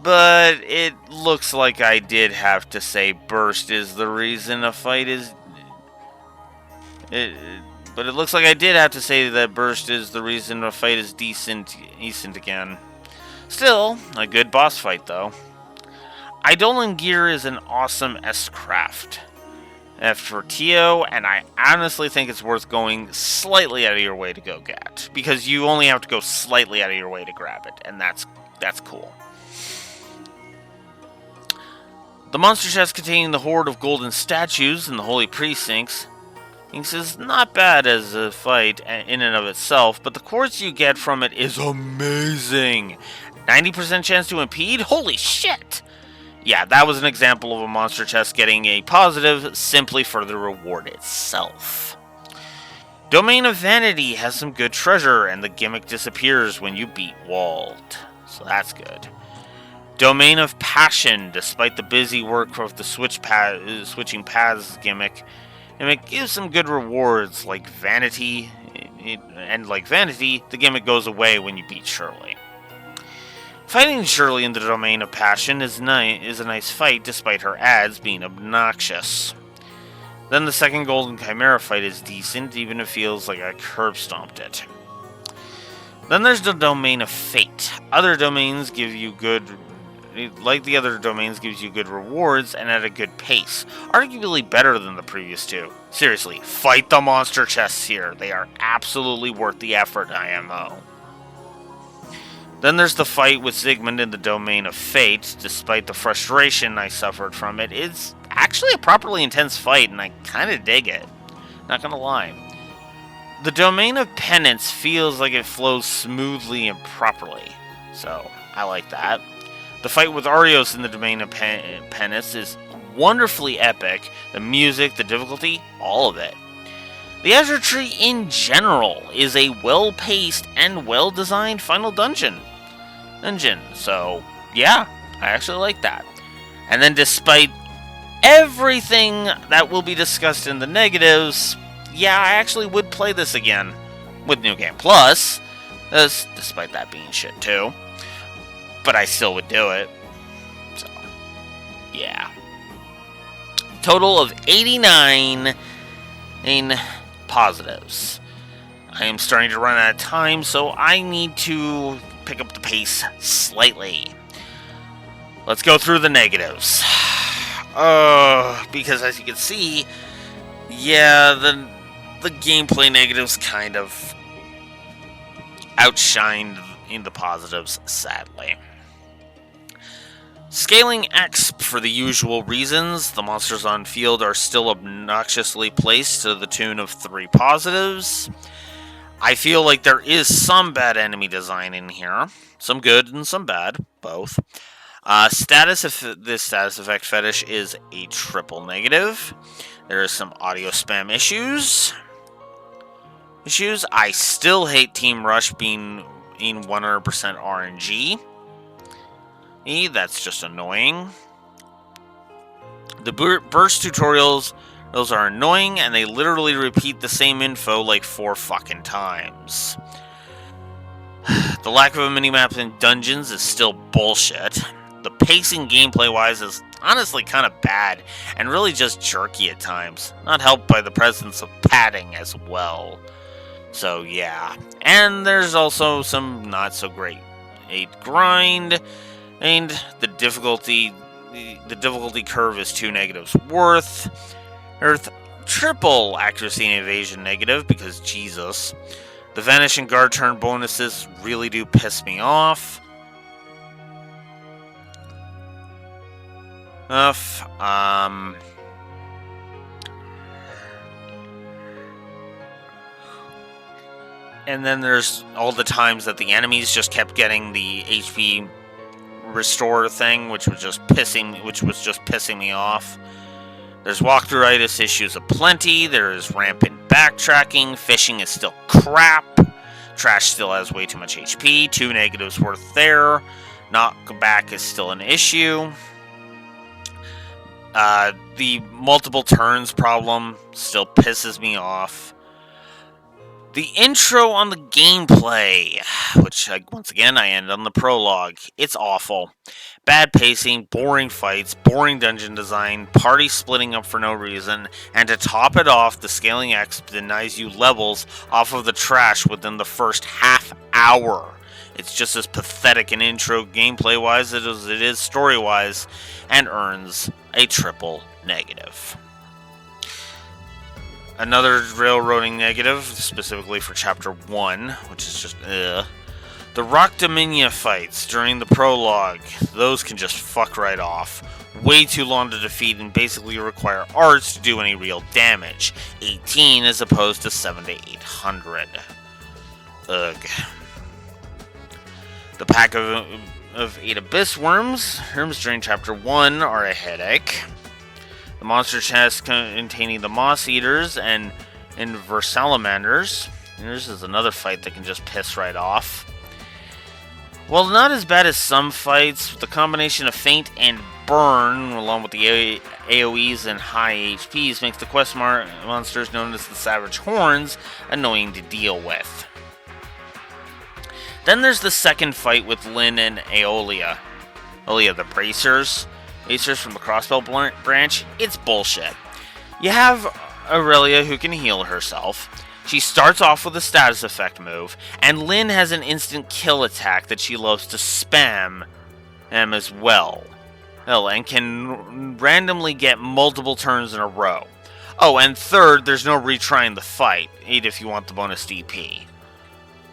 But it looks like I did have to say burst is the reason a fight is... But it looks like I did have to say that burst is the reason a fight is decent again. Still, a good boss fight though. Eidolon Gear is an awesome S-Craft. For Tio, and I honestly think it's worth going slightly out of your way to go get. Because you only have to go slightly out of your way to grab it, and that's cool. The monster chest containing the horde of golden statues in the holy precincts is not bad as a fight in and of itself, but the quartz you get from it is amazing. 90% chance to impede? Holy shit! Yeah, that was an example of a monster chest getting a positive simply for the reward itself. Domain of Vanity has some good treasure, and the gimmick disappears when you beat Walled. So that's good. Domain of Passion, despite the busy work of the switching paths gimmick, and it gives some good rewards like Vanity, and like Vanity, the gimmick goes away when you beat Shirley. Fighting Shirley in the Domain of Passion is a nice fight, despite her ads being obnoxious. Then the second Golden Chimera fight is decent, even if it feels like I curb stomped it. Then there's the Domain of Fate. Other domains give you good... Like the other domains, gives you good rewards and at a good pace. Arguably better than the previous two. Seriously, fight the monster chests here. They are absolutely worth the effort, IMO. Then there's the fight with Zygmunt in the Domain of Fate. Despite the frustration I suffered from it, it's actually a properly intense fight, and I kind of dig it. Not gonna lie. The Domain of Penance feels like it flows smoothly and properly, so I like that. The fight with Arios in the Domain of Penance is wonderfully epic. The music, the difficulty, all of it. The Azure Tree in general is a well-paced and well-designed final dungeon. So, yeah, I actually like that. And then despite everything that will be discussed in the negatives, yeah, I actually would play this again with New Game Plus, despite that being shit too. But I still would do it. So, yeah. Total of 89 in positives. I am starting to run out of time, so I need to pick up the pace slightly. Let's go through the negatives. Because as you can see, yeah, the gameplay negatives kind of outshined in the positives, sadly. Scaling exp for the usual reasons. The monsters on field are still obnoxiously placed to the tune of 3 positives. I feel like there is some bad enemy design in here. Some good and some bad, both. Status, if this status effect fetish is a triple negative. There is some audio spam issues. I still hate Team Rush being in 100% RNG. That's just annoying. The burst tutorials, those are annoying, and they literally repeat the same info like 4 fucking times. The lack of a minimap in dungeons is still bullshit. The pacing gameplay-wise is honestly kind of bad, and really just jerky at times. Not helped by the presence of padding as well. So yeah. And there's also some not so great grind, and the difficulty curve is 2 negatives worth. Earth triple accuracy and evasion negative, because Jesus. The vanish and guard turn bonuses really do piss me off. And then there's all the times that the enemies just kept getting the HP restore thing, which was just pissing me off. There's walkthrough-itis issues aplenty. There is rampant backtracking. Fishing is still crap. Trash still has way too much HP. 2 negatives worth there. Knockback is still an issue. The multiple turns problem still pisses me off. The intro on the gameplay, which, once again, I end on the prologue. It's awful. Bad pacing, boring fights, boring dungeon design, party splitting up for no reason, and to top it off, the scaling exp denies you levels off of the trash within the first half hour. It's just as pathetic an intro gameplay-wise as it is story-wise, and earns a triple negative. Another railroading negative, specifically for Chapter 1, which is just, The Rock Dominia fights during the prologue, those can just fuck right off. way too long to defeat and basically require arts to do any real damage. 18 as opposed to 7 to 800. Ugh. The pack of 8 abyss worms during chapter 1 are a headache. The monster chest containing the moss eaters and versalamanders. This is another fight that can just piss right off. While not as bad as some fights, the combination of faint and burn, along with the AoEs and high HPs, makes the quest monsters known as the Savage Horns annoying to deal with. Then there's the second fight with Lynn and Aeolia. The bracers from the crossbow branch. It's bullshit. You have Aurelia who can heal herself. She starts off with a status effect move, and Lynn has an instant kill attack that she loves to spam as well. And can randomly get multiple turns in a row. Oh, and third, there's no retrying the fight, 8 if you want the bonus DP.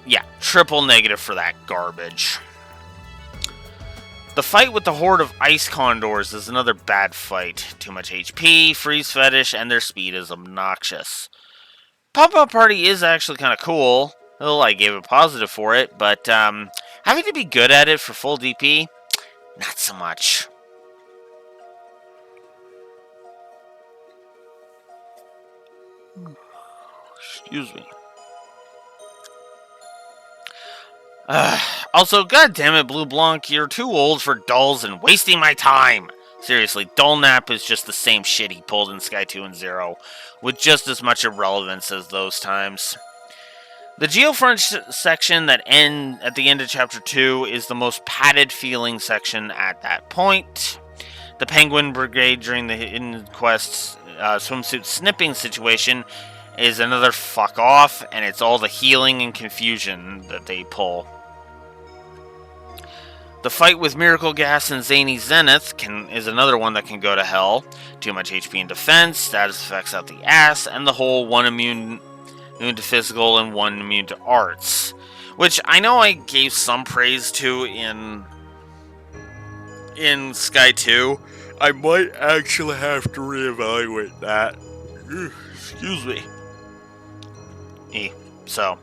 Yeah, triple negative for that garbage. The fight with the horde of ice condors is another bad fight. Too much HP, freeze fetish, and their speed is obnoxious. Pop-Up Party is actually kind of cool. Well, I gave a positive for it, but having to be good at it for full DP, not so much. Excuse me. Also, goddammit, Blue Blanc, you're too old for dulls and wasting my time. Seriously, Dullnap is just the same shit he pulled in Sky 2 and 0, with just as much irrelevance as those times. The Geofront section that at the end of Chapter 2 is the most padded feeling section at that point. The Penguin Brigade during the Hidden Quest swimsuit snipping situation is another fuck off, and it's all the healing and confusion that they pull. The fight with Miracle Gas and Zany Zenith is another one that can go to hell. Too much HP and defense, status effects out the ass, and the whole 1 immune to physical and 1 immune to arts. Which I know I gave some praise to in Sky 2. I might actually have to reevaluate that. Excuse me. So,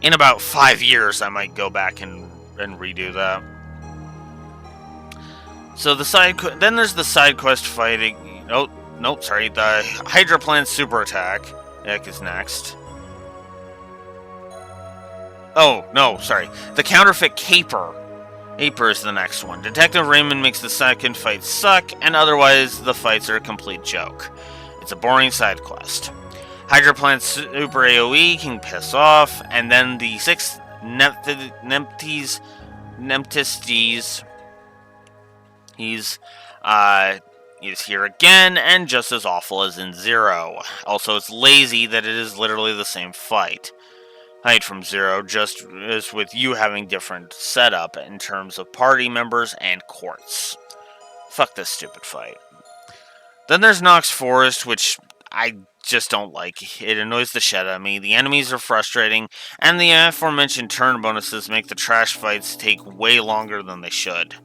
in about 5 years, I might go back and redo that. So then there's the side quest fighting. The Hydra Plant Super Attack. Heck is next. Oh, no, sorry. The Counterfeit Caper. Aper is the next one. Detective Raymond makes the second fight suck, and otherwise the fights are a complete joke. It's a boring side quest. Hydra Plant Super AoE can piss off, and then the 6th Nemesis. He's here again, and just as awful as in 0. Also, it's lazy that it is literally the same fight. Hide from 0, just as with you having different setup in terms of party members and courts. Fuck this stupid fight. Then there's Nox Forest, which I just don't like. It annoys the shit out of me. The enemies are frustrating, and the aforementioned turn bonuses make the trash fights take way longer than they should.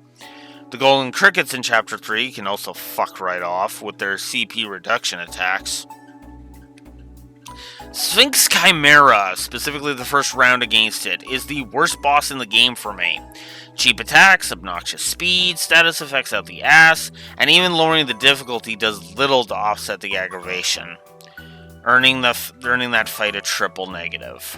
The Golden Crickets in Chapter 3 can also fuck right off with their CP reduction attacks. Sphinx Chimera, specifically the first round against it, is the worst boss in the game for me. Cheap attacks, obnoxious speed, status effects out the ass, and even lowering the difficulty does little to offset the aggravation, earning that fight a triple negative.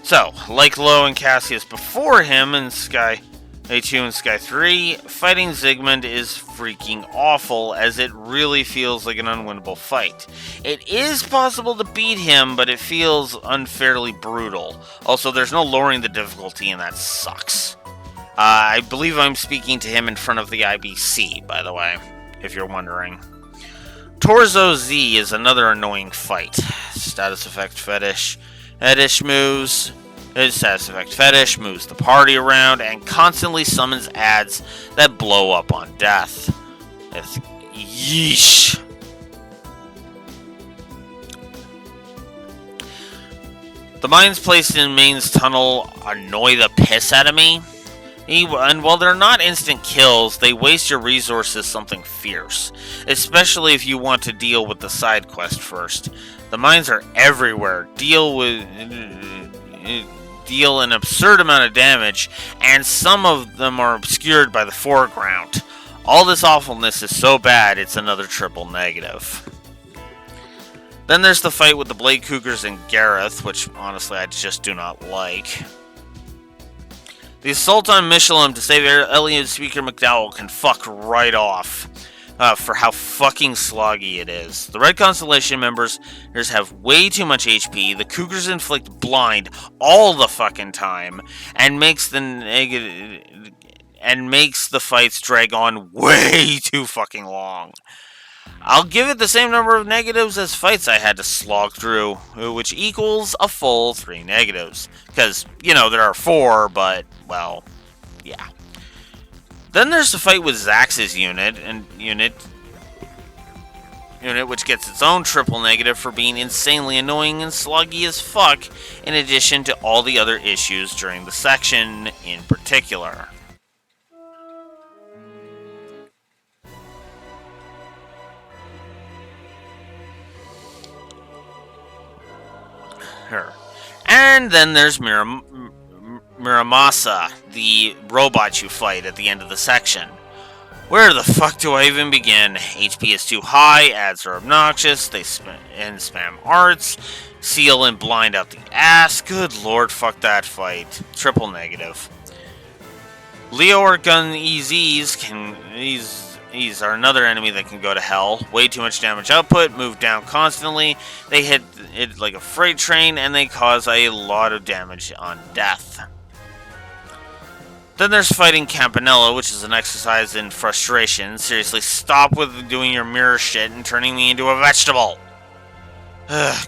So, like Low and Cassius before him in Sky 2 and Sky 3, fighting Zygmunt is freaking awful, as it really feels like an unwinnable fight. It is possible to beat him, but it feels unfairly brutal. Also, there's no lowering the difficulty, and that sucks. I believe I'm speaking to him in front of the IBC, by the way, if you're wondering. Torzo Z is another annoying fight. Status effect fetish moves. His status effect fetish moves the party around and constantly summons ads that blow up on death. Yeesh. The mines placed in Maine's tunnel annoy the piss out of me. And while they're not instant kills, they waste your resources something fierce, especially if you want to deal with the side quest first. The mines are everywhere, deal an absurd amount of damage, and some of them are obscured by the foreground. All this awfulness is so bad, it's another triple negative. Then there's the fight with the Blade Cougars and Gareth, which honestly I just do not like. The assault on Michelin to save Elliot Speaker McDowell can fuck right off for how fucking sloggy it is. The Red Constellation members have way too much HP. The Cougars inflict blind all the fucking time and makes the fights drag on way too fucking long. I'll give it the same number of negatives as fights I had to slog through, which equals a full 3 negatives. Because, there are 4, but, well, yeah. Then there's the fight with Zax's unit, which gets its own triple negative for being insanely annoying and sluggy as fuck, in addition to all the other issues during the section in particular. And then there's Miramasa, the robot you fight at the end of the section. Where the fuck do I even begin? HP is too high, ads are obnoxious, they spam arts, seal and blind out the ass. Good lord, fuck that fight. Triple negative. Leo or Gun EZs These are another enemy that can go to hell. Way too much damage output, move down constantly. They hit it like a freight train, and they cause a lot of damage on death. Then there's fighting Campanella, which is an exercise in frustration. Seriously, stop with doing your mirror shit and turning me into a vegetable.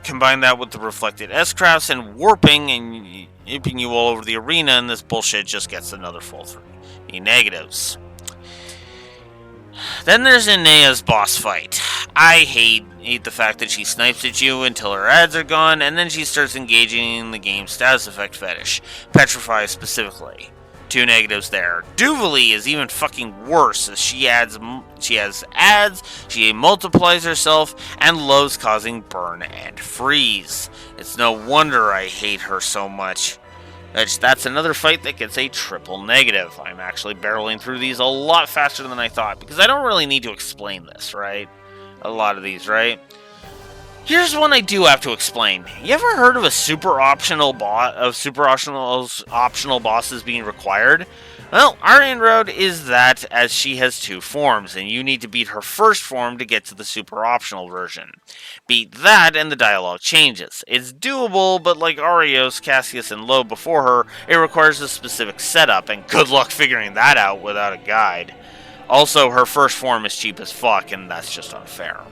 Combine that with the reflected S-crafts and warping and yipping you all over the arena, and this bullshit just gets another full 3 negatives. Then there's Inea's boss fight. I hate the fact that she snipes at you until her ads are gone, and then she starts engaging in the game's status effect fetish. Petrify specifically. 2 negatives there. Duvali is even fucking worse, as she has ads, she multiplies herself, and loves causing burn and freeze. It's no wonder I hate her so much. That's another fight that gets a triple negative. I'm actually barreling through these a lot faster than I thought, because I don't really need to explain this, right? A lot of these, right? Here's one I do have to explain. You ever heard of a optional bosses being required? Well, our inroad is that, as she has 2 forms, and you need to beat her first form to get to the super optional version. Beat that, and the dialogue changes. It's doable, but like Arios, Cassius, and Loeb before her, it requires a specific setup, and good luck figuring that out without a guide. Also, her first form is cheap as fuck, and that's just unfair.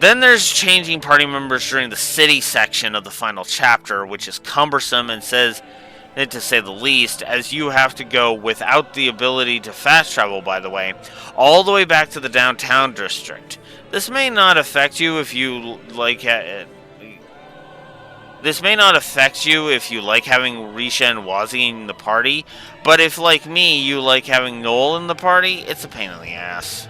Then there's changing party members during the city section of the final chapter, which is cumbersome and to say the least, as you have to go without the ability to fast travel, by the way, all the way back to the downtown district. This may not affect you if you like having Risha and Wazi in the party, but if, like me, you like having Noel in the party, it's a pain in the ass.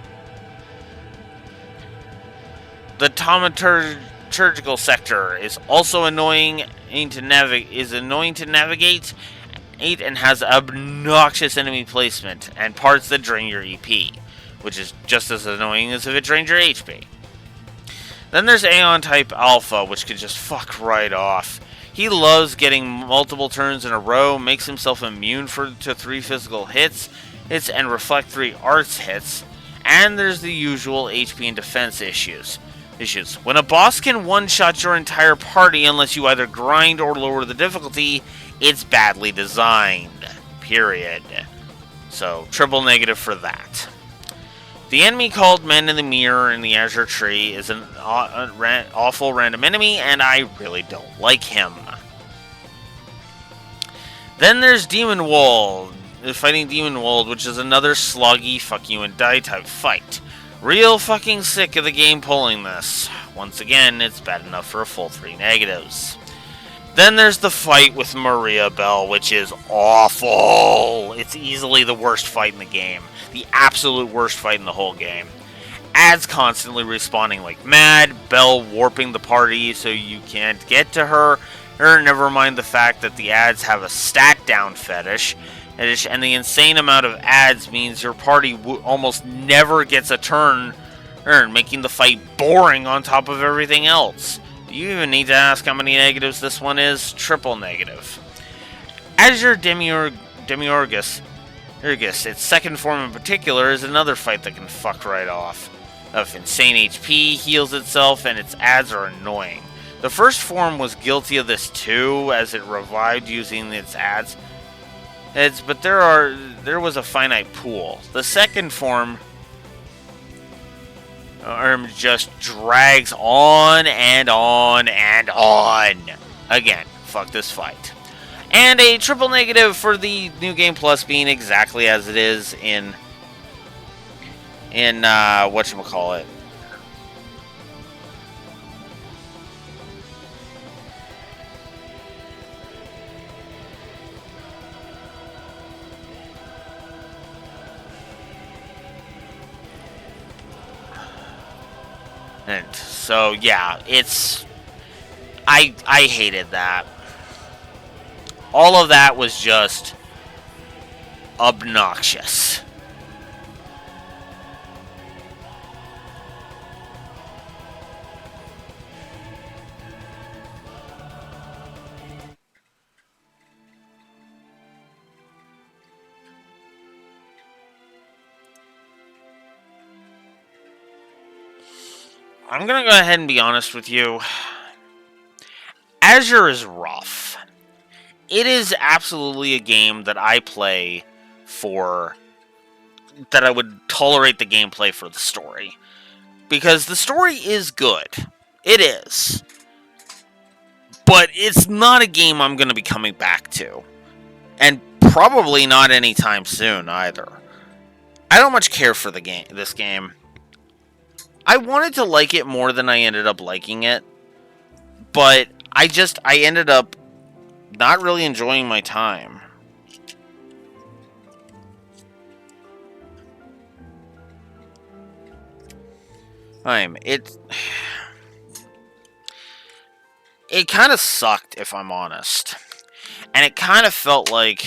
The thaumaturgical sector is also annoying to navigate, and has obnoxious enemy placement and parts that drain your EP, which is just as annoying as if it drains your HP. Then there's Aeon Type Alpha, which can just fuck right off. He loves getting multiple turns in a row, makes himself immune to 3 physical hits, and reflect 3 arts hits, and there's the usual HP and defense issues. When a boss can one-shot your entire party unless you either grind or lower the difficulty, it's badly designed. Period. So, triple negative for that. The enemy called Man in the Mirror in the Azure Tree is an awful random enemy, and I really don't like him. Then there's Demon Wold, fighting Demon Wold, which is another sloggy fuck you and die type fight. Real fucking sick of the game pulling this. Once again, it's bad enough for a full 3 negatives. Then there's the fight with Maria Bell, which is awful. It's easily the worst fight in the game. The absolute worst fight in the whole game. Ads constantly respawning like mad, Bell warping the party so you can't get to her. Or never mind the fact that the ads have a stat down fetish, and the insane amount of ads means your party almost never gets a turn, making the fight boring on top of everything else. Do you even need to ask how many negatives this one is? Triple negative. Azure Demiurgus, its second form in particular, is another fight that can fuck right off. Of insane HP, heals itself, and its ads are annoying. The first form was guilty of this too, as it revived using its ads. But there was a finite pool. The second form just drags on and on and on. Again, fuck this fight. And a triple negative for the New Game Plus being exactly as it is in whatchamacallit. And so yeah, I hated that. All of that was just obnoxious. I'm gonna go ahead and be honest with you. Azure is rough. It is absolutely a game that I play for, that I would tolerate the gameplay for the story. Because the story is good. It is. But it's not a game I'm going to be coming back to. And probably not anytime soon either. I don't much care for this game. I wanted to like it more than I ended up liking it. But I ended up not really enjoying my time. It kind of sucked, if I'm honest. And it kind of felt like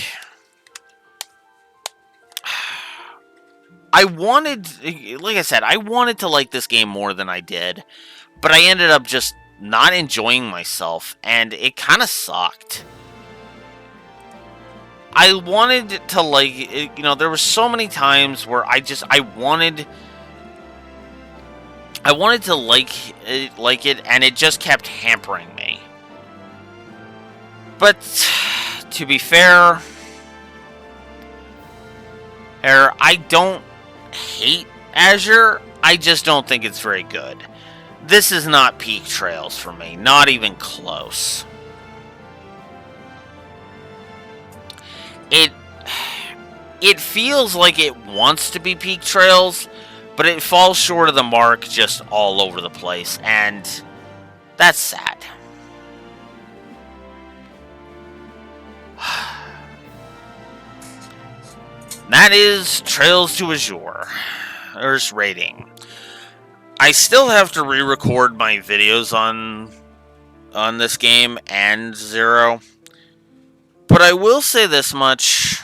I wanted to like this game more than I did, but I ended up just not enjoying myself, and it kind of sucked. I wanted to like it, there were so many times where I wanted to like it, and it just kept hampering me. But to be fair, I don't hate Azure. I just don't think it's very good. This is not peak Trails for me, not even close. It feels like it wants to be peak Trails, but it falls short of the mark just all over the place, and that's sad. That is Trails to Azure's rating. I still have to re-record my videos on this game and Zero, but I will say this much.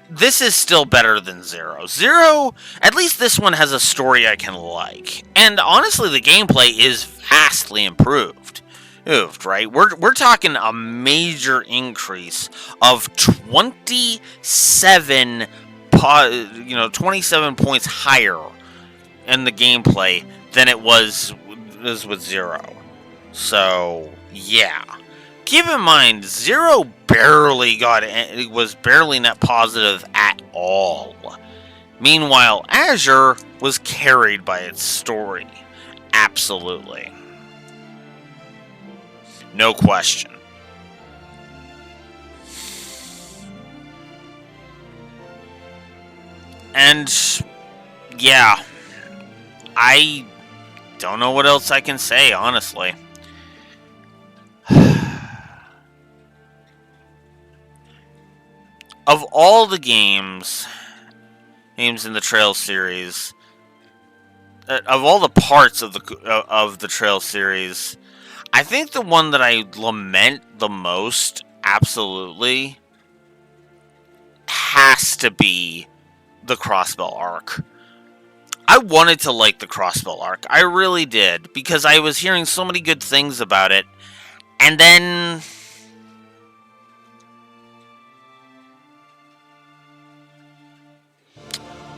This is still better than Zero. Zero, at least this one has a story I can like. And honestly, the gameplay is vastly improved. Right? We're talking a major increase of 27 points higher in the gameplay than it was with Zero. So, yeah. Keep in mind, Zero was barely net positive at all. Meanwhile, Azure was carried by its story. Absolutely. No question. And, yeah. I don't know what else I can say, honestly. Of all the games in the Trail series, of all the parts of the Trail series, I think the one that I lament the most, absolutely, has to be the Crossbell arc. I wanted to like the Crossbell arc. I really did, because I was hearing so many good things about it. And then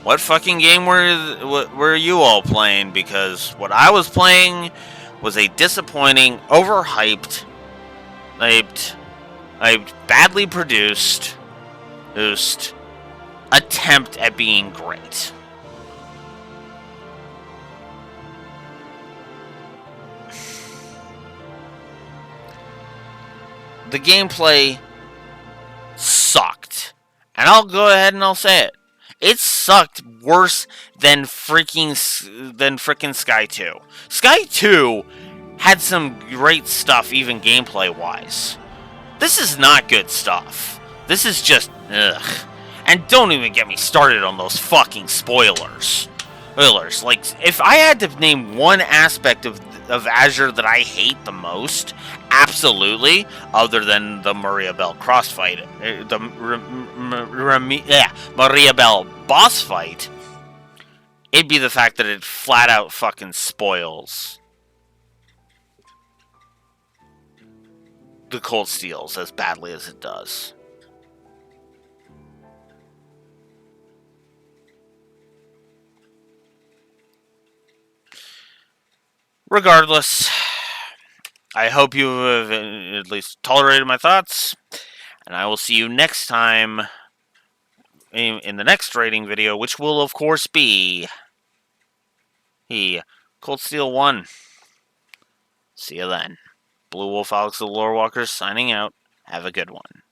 what fucking game were you all playing? Because what I was playing was a disappointing, overhyped, badly produced attempt at being great. The gameplay sucked. And I'll go ahead and I'll say it. It sucked worse than freaking Sky 2. Sky 2 had some great stuff, even gameplay wise. This is not good stuff. This is just ugh. And don't even get me started on those fucking spoilers. Like, if I had to name one aspect of Azure that I hate the most, absolutely, other than the Maria Bell crossfight, the Maria Bell boss fight, it'd be the fact that it flat out fucking spoils the Cold Steels as badly as it does. Regardless, I hope you have at least tolerated my thoughts, and I will see you next time in the next rating video, which will, of course, be Cold Steel 1. See you then. Blue Wolf Alex the Lore Walker signing out. Have a good one.